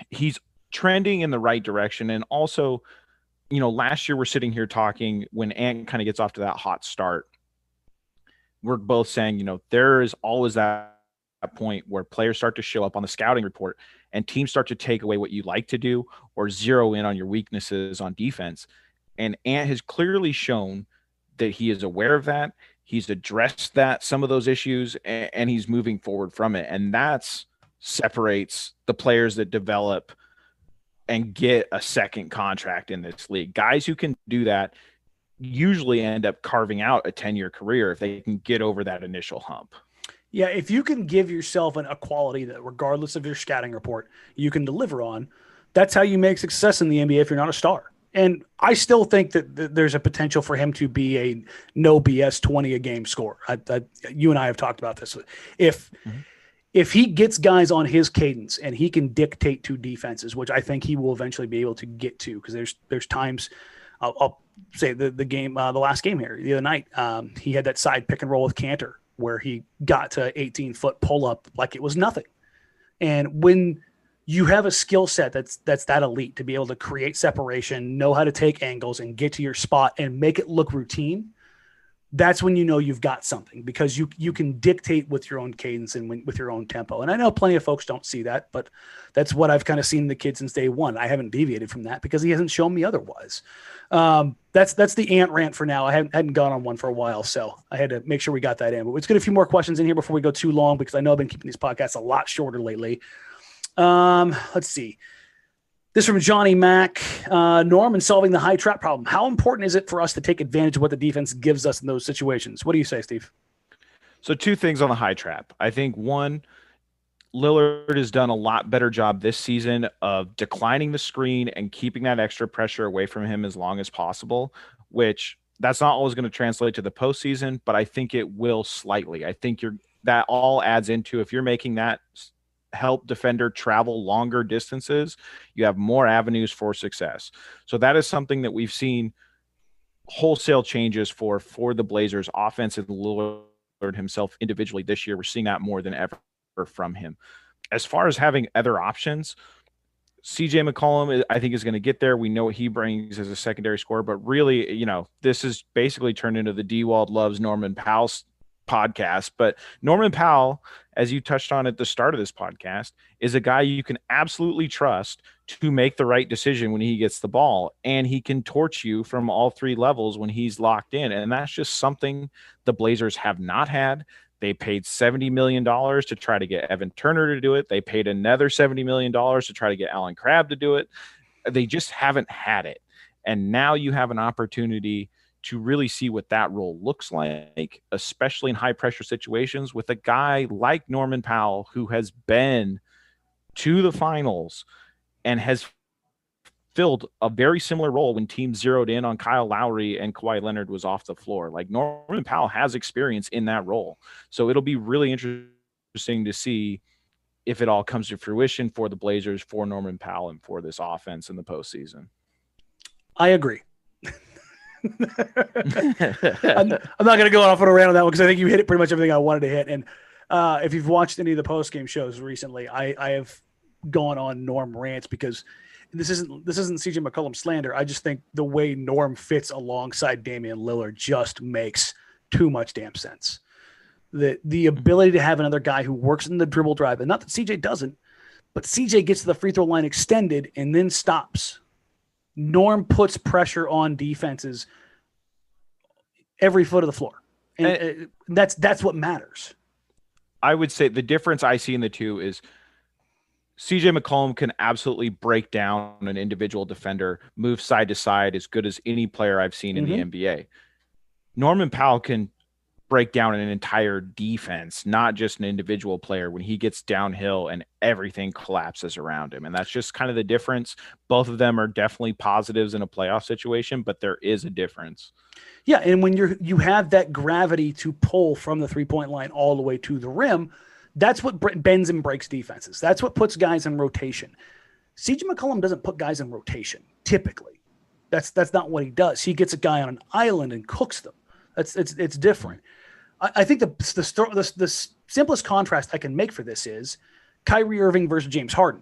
S3: he's trending in the right direction. And also, last year we're sitting here talking when Ant kind of gets off to that hot start. We're both saying, there is always that point where players start to show up on the scouting report and teams start to take away what you like to do or zero in on your weaknesses on defense. And Ant has clearly shown that he is aware of that. He's addressed some of those issues, and he's moving forward from it. And that's separates the players that develop and get a second contract in this league. Guys who can do that usually end up carving out a 10-year career if they can get over that initial hump.
S2: Yeah, if you can give yourself a quality that, regardless of your scouting report, you can deliver on, that's how you make success in the NBA if you're not a star. And I still think that there's a potential for him to be a no BS 20 a game scorer. You and I have talked about this. If he gets guys on his cadence and he can dictate to defenses, which I think he will eventually be able to get to, because there's times I'll say the last game here the other night, he had that side pick and roll with Cantor where he got to 18-foot pull up like it was nothing. And when you have a skill set that's that elite to be able to create separation, know how to take angles and get to your spot and make it look routine, that's when you've got something, because you can dictate with your own cadence and with your own tempo. And I know plenty of folks don't see that, but that's what I've kind of seen in the kid since day one. I haven't deviated from that because he hasn't shown me otherwise. That's the Ant rant for now. I hadn't gone on one for a while, so I had to make sure we got that in. But let's get a few more questions in here before we go too long, because I know I've been keeping these podcasts a lot shorter lately. Let's see. This from Johnny Mack. Norman, solving the high trap problem. How important is it for us to take advantage of what the defense gives us in those situations? What do you say, Steve?
S3: So 2 things on the high trap. I think one, Lillard has done a lot better job this season of declining the screen and keeping that extra pressure away from him as long as possible, which that's not always going to translate to the postseason, but I think it will slightly. I think that all adds into, if you're making that help defender travel longer distances, you have more avenues for success. So that is something that we've seen wholesale changes for the Blazers offense and Lillard himself individually this year. We're seeing that more than ever from him. As far as having other options, CJ McCollum, I think, is going to get there. We know what he brings as a secondary scorer, but really, this is basically turned into the Dewald loves Norman Powell podcast. But Norman Powell, as you touched on at the start of this podcast, is a guy you can absolutely trust to make the right decision when he gets the ball, and he can torch you from all 3 levels when he's locked in. And that's just something the Blazers have not had. They paid $70 million to try to get Evan Turner to do it. They paid another $70 million to try to get Alan Crabb to do it. They just haven't had it. And now you have an opportunity to really see what that role looks like, especially in high pressure situations with a guy like Norman Powell, who has been to the finals and has filled a very similar role when teams zeroed in on Kyle Lowry and Kawhi Leonard was off the floor. Like, Norman Powell has experience in that role. So it'll be really interesting to see if it all comes to fruition for the Blazers, for Norman Powell, and for this offense in the postseason.
S2: I agree. I'm not going to go off on a rant on that one because I think you hit pretty much everything I wanted to hit. And if you've watched any of the post-game shows recently, I have gone on Norm rants because this isn't CJ McCollum slander. I just think the way Norm fits alongside Damian Lillard just makes too much damn sense. The ability to have another guy who works in the dribble drive, and not that CJ doesn't, but CJ gets to the free throw line extended and then stops. Norm puts pressure on defenses every foot of the floor. And that's what matters.
S3: I would say the difference I see in the two is CJ McCollum can absolutely break down an individual defender, move side to side as good as any player I've seen in the NBA. Norman Powell can break down an entire defense, not just an individual player, when he gets downhill and everything collapses around him. And that's just kind of the difference. Both of them are definitely positives in a playoff situation, but there is a difference.
S2: Yeah, and when you have that gravity to pull from the three-point line all the way to the rim, That's what bends and breaks defenses. That's what puts guys in rotation. CJ McCollum doesn't put guys in rotation typically. That's not what he does. He gets a guy on an island and cooks them. It's different. I think the simplest contrast I can make for this is Kyrie Irving versus James Harden.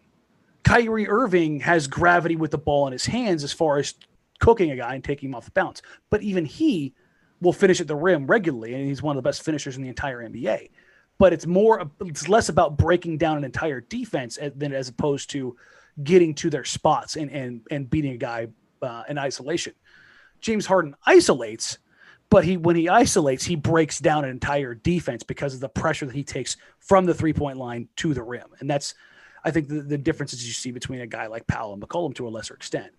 S2: Kyrie Irving has gravity with the ball in his hands as far as cooking a guy and taking him off the bounce. But even he will finish at the rim regularly, and he's one of the best finishers in the entire NBA. But it's less about breaking down an entire defense than as opposed to getting to their spots and beating a guy in isolation. James Harden isolates, but when he isolates, he breaks down an entire defense because of the pressure that he takes from the three-point line to the rim. And that's, I think, the differences you see between a guy like Powell and McCollum to a lesser extent.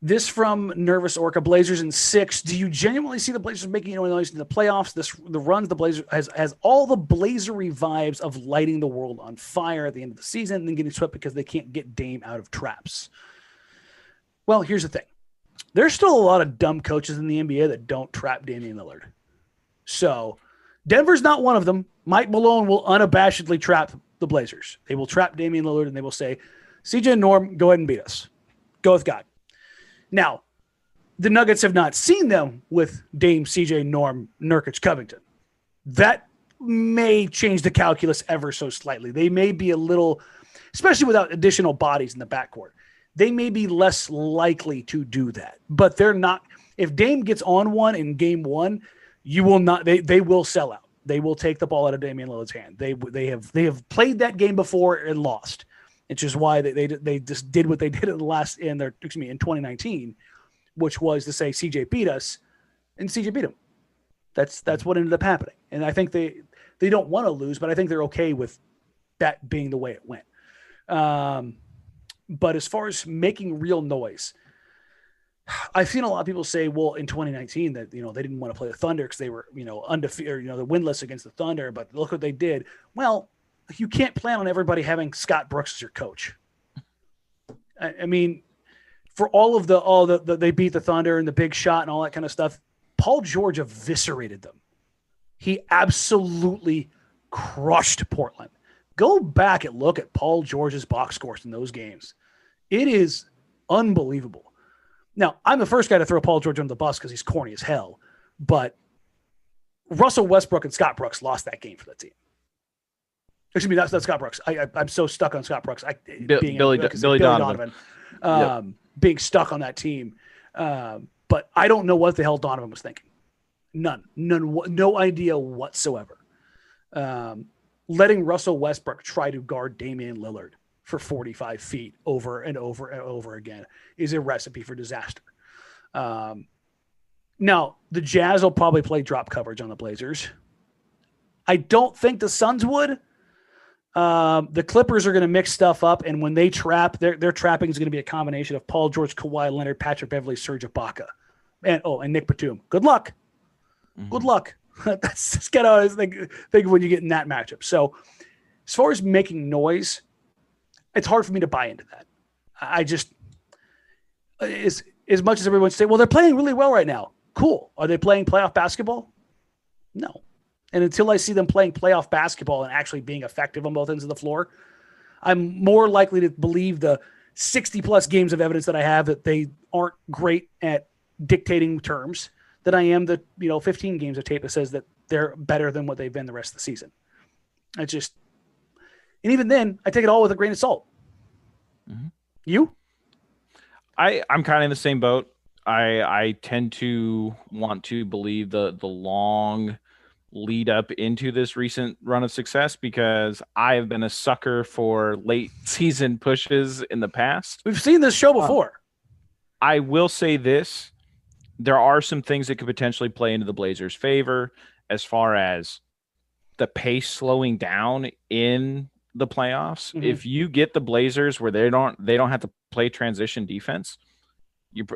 S2: This from Nervous Orca, Blazers in 6. Do you genuinely see the Blazers making noise in the playoffs? The runs the Blazers has all the Blazery vibes of lighting the world on fire at the end of the season and then getting swept because they can't get Dame out of traps. Well, here's the thing. There's still a lot of dumb coaches in the NBA that don't trap Damian Lillard. So Denver's not one of them. Mike Malone will unabashedly trap the Blazers. They will trap Damian Lillard and they will say, CJ and Norm, go ahead and beat us. Go with God. Now, the Nuggets have not seen them with Dame, CJ, Norm, Nurkic, Covington. That may change the calculus ever so slightly. They may be a little, especially without additional bodies in the backcourt, they may be less likely to do that. But they're not. If Dame gets on one in game one, you will not. They will sell out. They will take the ball out of Damian Lillard's hand. They have played that game before and lost. It's just why they just did what they did in 2019, which was to say CJ beat us, and CJ beat him. That's what ended up happening. And I think they don't want to lose, but I think they're okay with that being the way it went. But as far as making real noise, I've seen a lot of people say, well, in 2019 that, they didn't want to play the Thunder because they were, undefeated, they're winless against the Thunder, but look what they did. Well, you can't plan on everybody having Scott Brooks as your coach. I mean, for all of the they beat the Thunder and the big shot and all that kind of stuff, Paul George eviscerated them. He absolutely crushed Portland. Go back and look at Paul George's box scores in those games. It is unbelievable. Now, I'm the first guy to throw Paul George on the bus because he's corny as hell, but Russell Westbrook and Scott Brooks lost that game for that team. Excuse me, that's Scott Brooks. I'm so stuck on Scott Brooks. Billy Donovan. Being stuck on that team. But I don't know what the hell Donovan was thinking. None, no idea whatsoever. Letting Russell Westbrook try to guard Damian Lillard for 45 feet over and over and over again is a recipe for disaster. Now, the Jazz will probably play drop coverage on the Blazers. I don't think the Suns would. The Clippers are going to mix stuff up, and when they trap, their trapping is going to be a combination of Paul George, Kawhi Leonard, Patrick Beverly, Serge Ibaka, and Nick Batum. Good luck. Mm-hmm. Good luck. That's just kind of think of when you get in that matchup. So, as far as making noise, it's hard for me to buy into that. I just, as much as everyone say, well, they're playing really well right now. Cool. Are they playing playoff basketball? No. And until I see them playing playoff basketball and actually being effective on both ends of the floor, I'm more likely to believe the 60-plus games of evidence that I have that they aren't great at dictating terms than I am the 15 games of tape that says that they're better than what they've been the rest of the season. And even then, I take it all with a grain of salt. Mm-hmm. You?
S3: I'm kind of in the same boat. I tend to want to believe the long lead up into this recent run of success because I have been a sucker for late season pushes in the past.
S2: We've seen this show before.
S3: I will say this. There are some things that could potentially play into the Blazers' favor as far as the pace slowing down in the playoffs. Mm-hmm. If you get the Blazers where they don't have to play transition defense,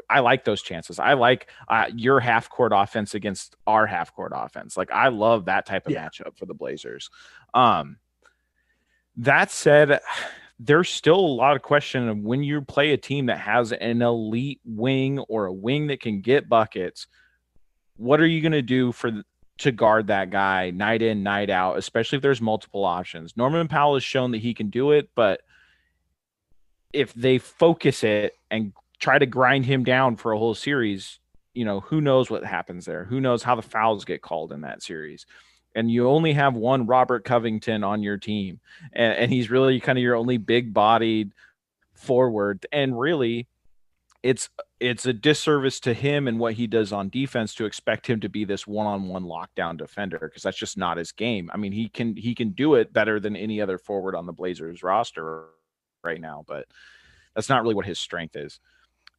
S3: I like those chances. I like your half court offense against our half court offense. Like I love that type of matchup for the Blazers. That said, there's still a lot of question of when you play a team that has an elite wing or a wing that can get buckets, what are you going to do for to guard that guy night in, night out, especially if there's multiple options. Norman Powell has shown that he can do it, but if they focus it and try to grind him down for a whole series, who knows what happens there? Who knows how the fouls get called in that series? And you only have one Robert Covington on your team, and he's really kind of your only big-bodied forward. And really, it's a disservice to him and what he does on defense to expect him to be this one-on-one lockdown defender, because that's just not his game. I mean, he can do it better than any other forward on the Blazers roster right now, but that's not really what his strength is.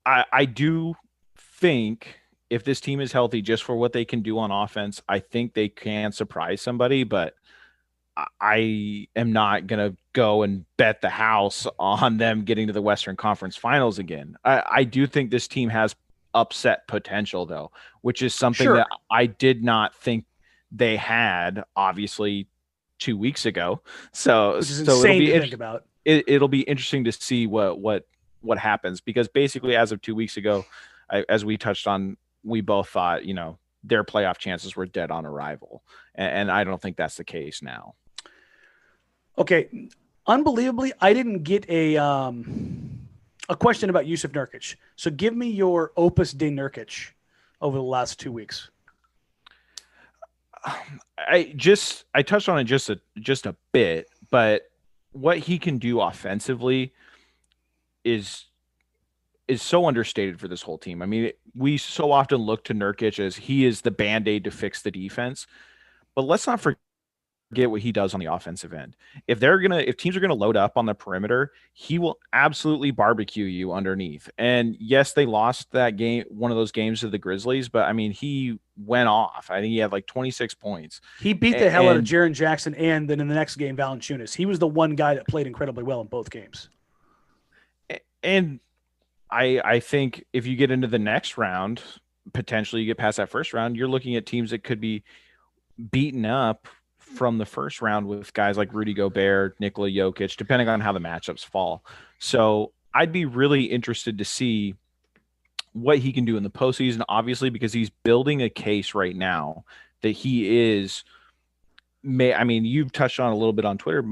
S3: I do think if this team is healthy, just for what they can do on offense, I think they can surprise somebody, but I am not going to go and bet the house on them getting to the Western Conference Finals again. I do think this team has upset potential, though, which is something that I did not think they had, obviously, 2 weeks ago. So
S2: insane to think about.
S3: It'll be interesting to see what happens, because basically as of 2 weeks ago, as we touched on, we both thought, their playoff chances were dead on arrival. And I don't think that's the case now.
S2: Okay. Unbelievably, I didn't get a question about Jusuf Nurkic. So give me your opus de Nurkic over the last 2 weeks.
S3: I touched on it just a bit, but what he can do offensively is so understated for this whole team. I mean, we so often look to Nurkic as he is the Band-Aid to fix the defense, but let's not forget what he does on the offensive end. If teams are gonna load up on the perimeter, he will absolutely barbecue you underneath. And yes, they lost that game, one of those games to the Grizzlies, but I mean, he went off. I think he had like 26 points.
S2: He beat the hell out of Jaren Jackson, and then in the next game, Valanciunas. He was the one guy that played incredibly well in both games.
S3: And I think if you get into the next round, potentially you get past that first round, you're looking at teams that could be beaten up from the first round with guys like Rudy Gobert, Nikola Jokic, depending on how the matchups fall. So I'd be really interested to see what he can do in the postseason, obviously, because he's building a case right now that he is – you've touched on a little bit on Twitter,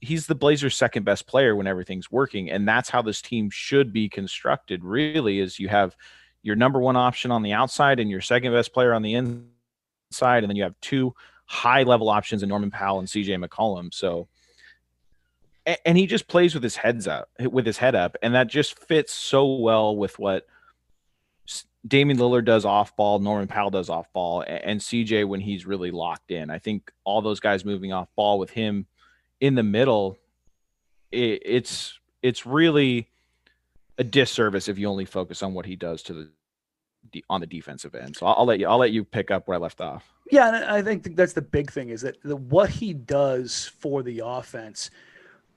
S3: he's the Blazers' second best player when everything's working. And that's how this team should be constructed, really, is you have your number one option on the outside and your second best player on the inside. And then you have two high level options in Norman Powell and CJ McCollum. So, and he just plays with his head up. And that just fits so well with what Damian Lillard does off ball, Norman Powell does off ball, and CJ when he's really locked in. I think all those guys moving off ball with him in the middle, it's really a disservice if you only focus on what he does on the defensive end. So I'll let you pick up where I left off.
S2: Yeah, and I think that's the big thing is that what he does for the offense.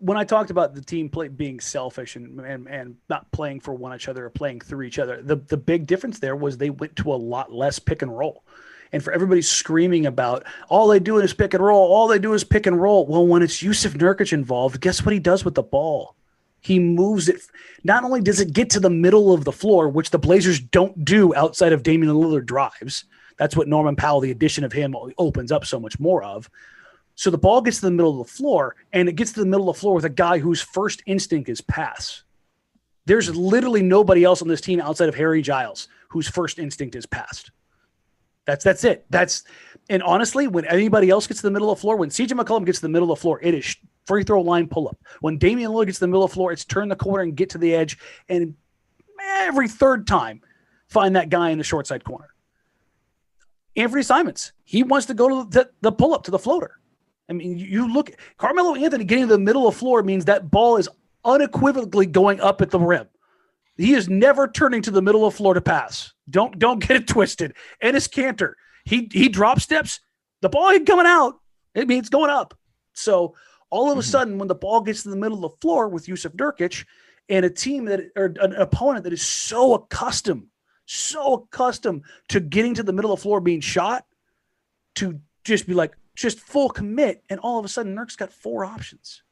S2: When I talked about the team being selfish and not playing for one another or playing through each other, the big difference there was they went to a lot less pick and roll. And for everybody screaming about all they do is pick and roll, well, when it's Jusuf Nurkic involved, guess what he does with the ball? He moves it. Not only does it get to the middle of the floor, which the Blazers don't do outside of Damian Lillard drives. That's what Norman Powell, the addition of him, opens up so much more of. So the ball gets to the middle of the floor, and it gets to the middle of the floor with a guy whose first instinct is pass. There's literally nobody else on this team outside of Harry Giles whose first instinct is pass. That's it. And honestly, when anybody else gets to the middle of the floor, when CJ McCollum gets to the middle of the floor, it is free throw line pull up. When Damian Lillard gets to the middle of the floor, it's turn the corner and get to the edge, and every third time, find that guy in the short side corner. Anthony Simons, he wants to go to the pull up to the floater. I mean, you look, Carmelo Anthony getting to the middle of the floor means that ball is unequivocally going up at the rim. He is never turning to the middle of the floor to pass. Don't get it twisted. Enes Kanter, he drop steps, the ball ain't coming out. It means it's going up. So all of a sudden, when the ball gets to the middle of the floor with Jusuf Nurkic and a team or an opponent that is so accustomed to getting to the middle of the floor being shot, to just be like, just full commit, and all of a sudden Nurk's got four options.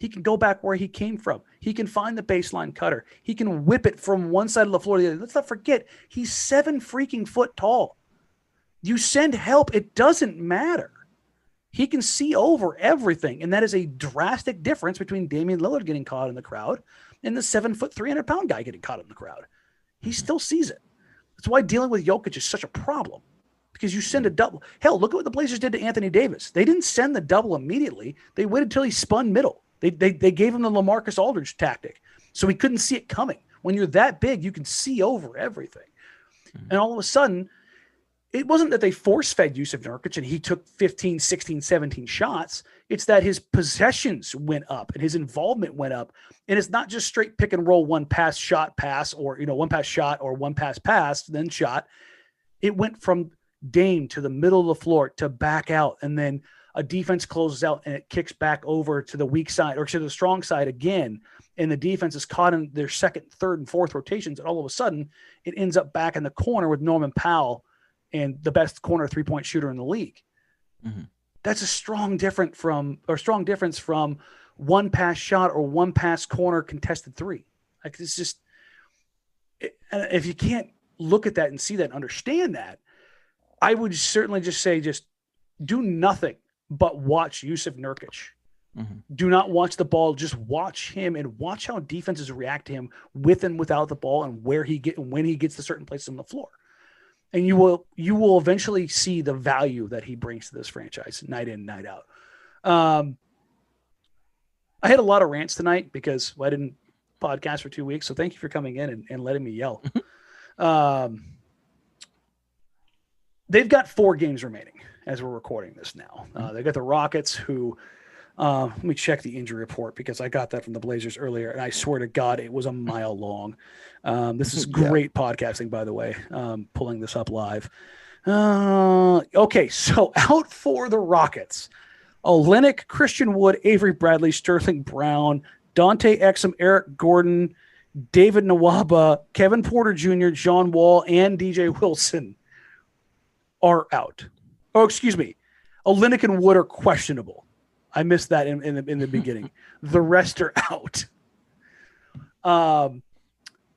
S2: He can go back where he came from. He can find the baseline cutter. He can whip it from one side of the floor to the other. Let's not forget, he's 7 freaking foot tall. You send help, it doesn't matter. He can see over everything, and that is a drastic difference between Damian Lillard getting caught in the crowd and the 7-foot, 300-pound guy getting caught in the crowd. He still sees it. That's why dealing with Jokic is such a problem, because you send a double. Hell, look at what the Blazers did to Anthony Davis. They didn't send the double immediately. They waited till he spun middle. They gave him the LaMarcus Aldridge tactic, so he couldn't see it coming. When you're that big, you can see over everything. And all of a sudden, it wasn't that they force-fed Jusuf Nurkic and he took 15, 16, 17 shots. It's that his possessions went up and his involvement went up. And it's not just straight pick and roll, one pass, shot, pass, or, one pass, shot, or one pass, then shot. It went from Dame to the middle of the floor to back out, and then a defense closes out and it kicks back over to the weak side or to the strong side again. And the defense is caught in their second, third, and fourth rotations. And all of a sudden, it ends up back in the corner with Norman Powell and the best corner three-point shooter in the league. Mm-hmm. That's a strong difference from one pass shot or one pass corner contested three. Like, it's just, if you can't look at that and see that and understand that, I would certainly just say, just do nothing but watch Jusuf Nurkic. Mm-hmm. Do not watch the ball. Just watch him and watch how defenses react to him with and without the ball, and when he gets to certain places on the floor. And you will eventually see the value that he brings to this franchise night in, night out. I had a lot of rants tonight because I didn't podcast for 2 weeks. So thank you for coming in and letting me yell. They've got 4 games remaining as we're recording this now. They've got the Rockets, who let me check the injury report because I got that from the Blazers earlier, and I swear to God, it was a mile long. This is great podcasting, by the way, pulling this up live. Okay, so out for the Rockets: Olynyk, Christian Wood, Avery Bradley, Sterling Brown, Dante Exum, Eric Gordon, David Nwaba, Kevin Porter Jr., John Wall, and DJ Wilson are out. Oh, excuse me. Olynyk and Wood are questionable. I missed that in the beginning. The rest are out.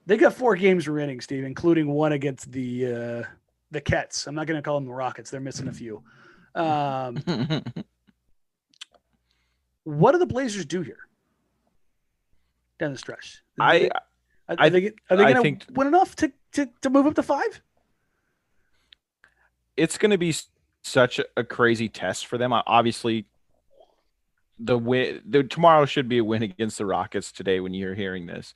S2: They got 4 games remaining, Steve, including one against the Kets. I'm not going to call them the Rockets. They're missing a few. What do the Blazers do here down the stretch? Are they going to win enough to move up to 5?
S3: It's going to be such a crazy test for them. Obviously, tomorrow should be a win against the Rockets today when you're hearing this.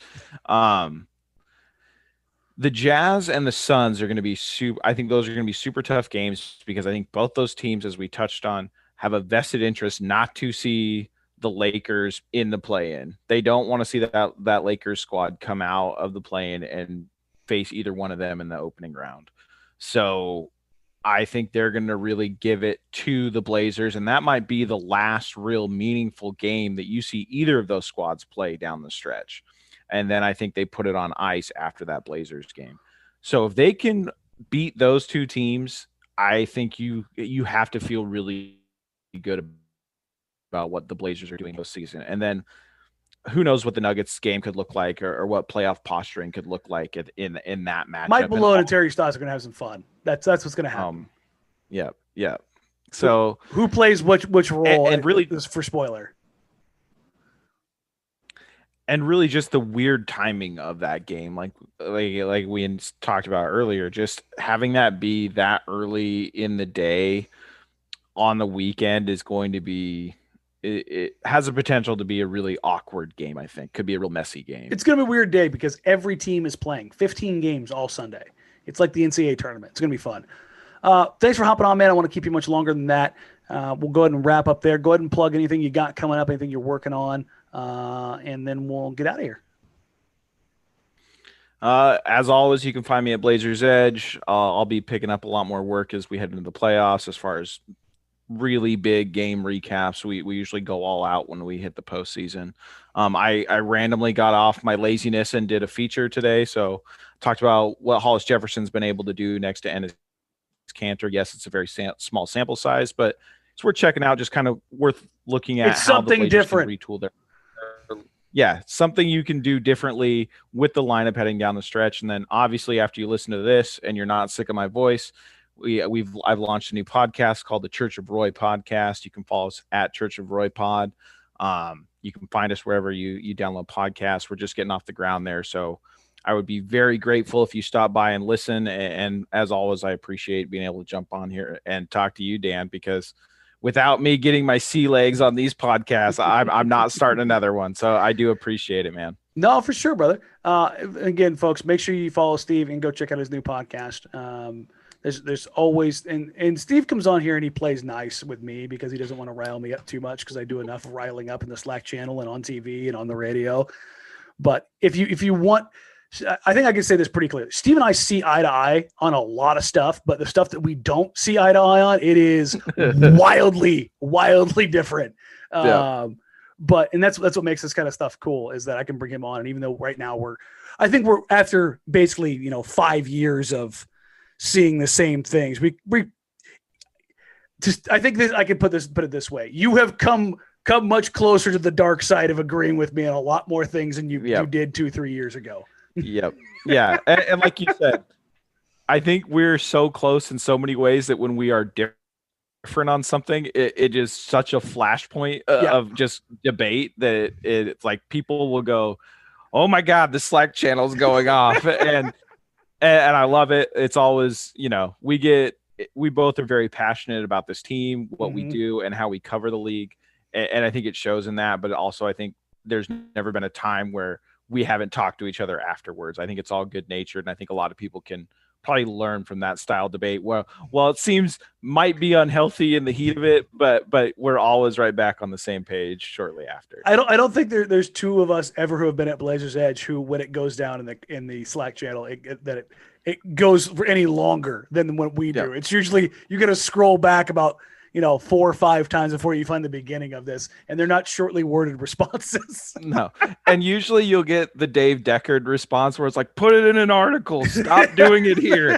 S3: The Jazz and the Suns are going to be I think those are going to be super tough games, because I think both those teams, as we touched on, have a vested interest not to see the Lakers in the play-in. They don't want to see that Lakers squad come out of the play-in and face either one of them in the opening round. So I think they're going to really give it to the Blazers, and that might be the last real meaningful game that you see either of those squads play down the stretch. And then I think they put it on ice after that Blazers game. So if they can beat those 2 teams, I think you have to feel really good about what the Blazers are doing this season. And then who knows what the Nuggets game could look like, or what playoff posturing could look like in that matchup.
S2: Mike Malone and Terry Stotts are going to have some fun. That's what's going to happen.
S3: Yeah. So
S2: who plays which role?
S3: And really,
S2: this for spoiler.
S3: And really, just the weird timing of that game, like we talked about earlier, just having that be that early in the day on the weekend is going to be. It has a potential to be a really awkward game, I think. Could be a real messy game. It's
S2: going to be a weird day because every team is playing 15 games all Sunday. It's like the NCAA tournament. It's going to be fun. Thanks for hopping on, man. I want to keep you much longer than that. We'll go ahead and wrap up there. Go ahead and plug anything you got coming up, anything you're working on, and then we'll get out of here.
S3: As always, you can find me at Blazers Edge. I'll be picking up a lot more work as we head into the playoffs as far as really big game recaps. We usually go all out when we hit the postseason. I randomly got off my laziness and did a feature today. So talked about what Hollis Jefferson's been able to do next to Enes Kanter. Yes, it's a very small sample size, but it's worth checking out. Just kind of worth looking at.
S2: It's something different.
S3: Retool their something you can do differently with the lineup heading down the stretch. And then obviously after you listen to this and you're not sick of my voice, I've launched a new podcast called the Church of Roy podcast. You can follow us at Church of Roy Pod. You can find us wherever you download podcasts. We're just getting off the ground there. So I would be very grateful if you stop by and listen. And as always, I appreciate being able to jump on here and talk to you, Dan, because without me getting my sea legs on these podcasts, I'm not starting another one. So I do appreciate it, man.
S2: No, for sure, brother. Again, folks, make sure you follow Steve and go check out his new podcast. There's always, and Steve comes on here and he plays nice with me because he doesn't want to rile me up too much because I do enough riling up in the Slack channel and on TV and on the radio. But if you want, I think I can say this pretty clearly. Steve and I see eye to eye on a lot of stuff, but the stuff that we don't see eye to eye on, it is wildly different. But that's what makes this kind of stuff cool is that I can bring him on. And even though right now I think we're after basically, 5 years of seeing the same things. I think that I can put it this way. You have come much closer to the dark side of agreeing with me on a lot more things than you did 2-3 years ago.
S3: Yep. Yeah. And like you said, I think we're so close in so many ways that when we are different on something, it is such a flashpoint of just debate that it's like people will go, oh my God, the Slack channel is going off. And I love it. It's always, we both are very passionate about this team, what we do and how we cover the league. And I think it shows in that, but also I think there's never been a time where we haven't talked to each other afterwards. I think it's all good natured. And I think a lot of people can probably learn from that style debate. Well, it might be unhealthy in the heat of it, but we're always right back on the same page shortly after.
S2: I don't think there's two of us ever who have been at Blazers Edge who, when it goes down in the Slack channel, it goes for any longer than what we do. It's usually you got to scroll back about 4 or 5 times before you find the beginning of this, and they're not shortly worded responses.
S3: No. And usually you'll get the Dave Deckard response where it's like, put it in an article, stop doing it here.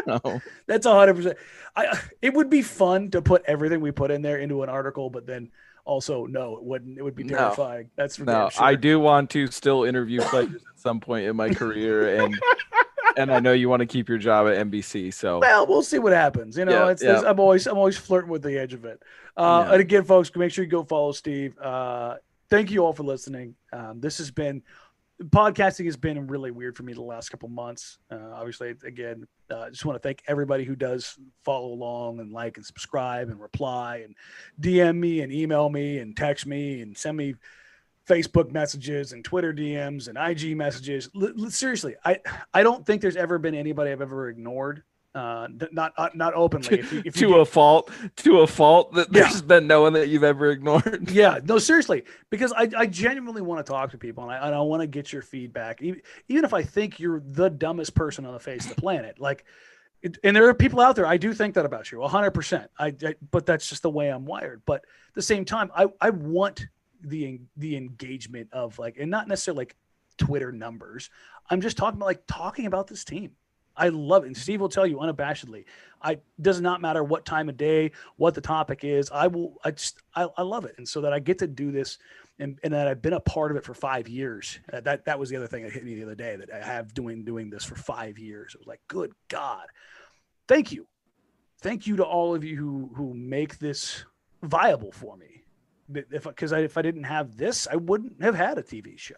S3: No. That's
S2: 100%. It would be fun to put everything we put in there into an article, but then also, no, it wouldn't. It would be terrifying. That's for damn sure.
S3: I do want to still interview players at some point in my career, and I know you want to keep your job at NBC. So
S2: we'll see what happens. I'm always flirting with the edge of it. And again, folks, make sure you go follow Steve. Thank you all for listening. Podcasting has been really weird for me the last couple months. Obviously, again, just want to thank everybody who does follow along and like and subscribe and reply and DM me and email me and text me and send me Facebook messages and Twitter DMs and IG messages. Seriously, I don't think there's ever been anybody I've ever ignored. Not openly. If
S3: to a fault that there's been no one that you've ever ignored.
S2: Yeah, no, seriously, because I genuinely want to talk to people and I want to get your feedback, even if I think you're the dumbest person on the face of the planet. And there are people out there, I do think that about you 100%. But that's just the way I'm wired. But at the same time, I want the engagement of and not necessarily Twitter numbers. I'm just talking about this team. I love it. And Steve will tell you unabashedly, does not matter what time of day, what the topic is. I love it. And so that I get to do this and that I've been a part of it for 5 years. That was the other thing that hit me the other day, that I have doing this for 5 years. It was like, good God, thank you. Thank you to all of you who make this viable for me. Because if I didn't have this, I wouldn't have had a TV show.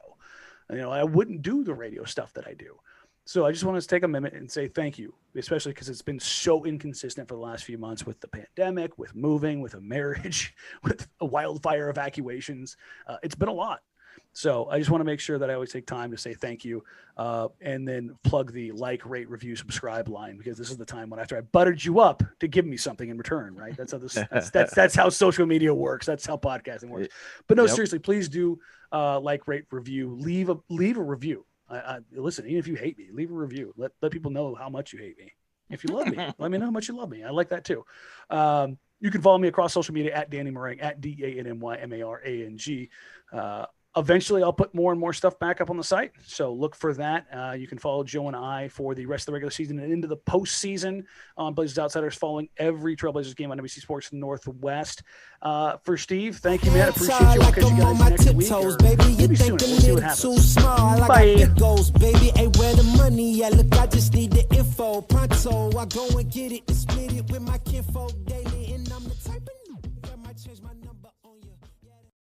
S2: I wouldn't do the radio stuff that I do. So I just want to take a minute and say thank you, especially because it's been so inconsistent for the last few months with the pandemic, with moving, with a marriage, with a wildfire evacuations. It's been a lot. So I just want to make sure that I always take time to say thank you and then plug the like, rate, review, subscribe line, because this is the time when after I buttered you up to give me something in return, right? That's how that's how social media works. That's how podcasting works. But no, seriously, please do like, rate, review, leave a review. Listen, even if you hate me, leave a review. Let people know how much you hate me. If you love me, let me know how much you love me. I like that too. You can follow me across social media at Danny Marang, at DANNYMARANG. Eventually, I'll put more and more stuff back up on the site, so look for that. You can follow Joe and I for the rest of the regular season and into the postseason on Blazers Outsiders, following every Trailblazers game on NBC Sports Northwest. For Steve, thank you, man. I appreciate you. We'll catch you guys next week. Or maybe soon. We'll see what happens. Bye.
S1: money at? Look, I just need the info. Pronto, I go and get it and split it with my kinfolk.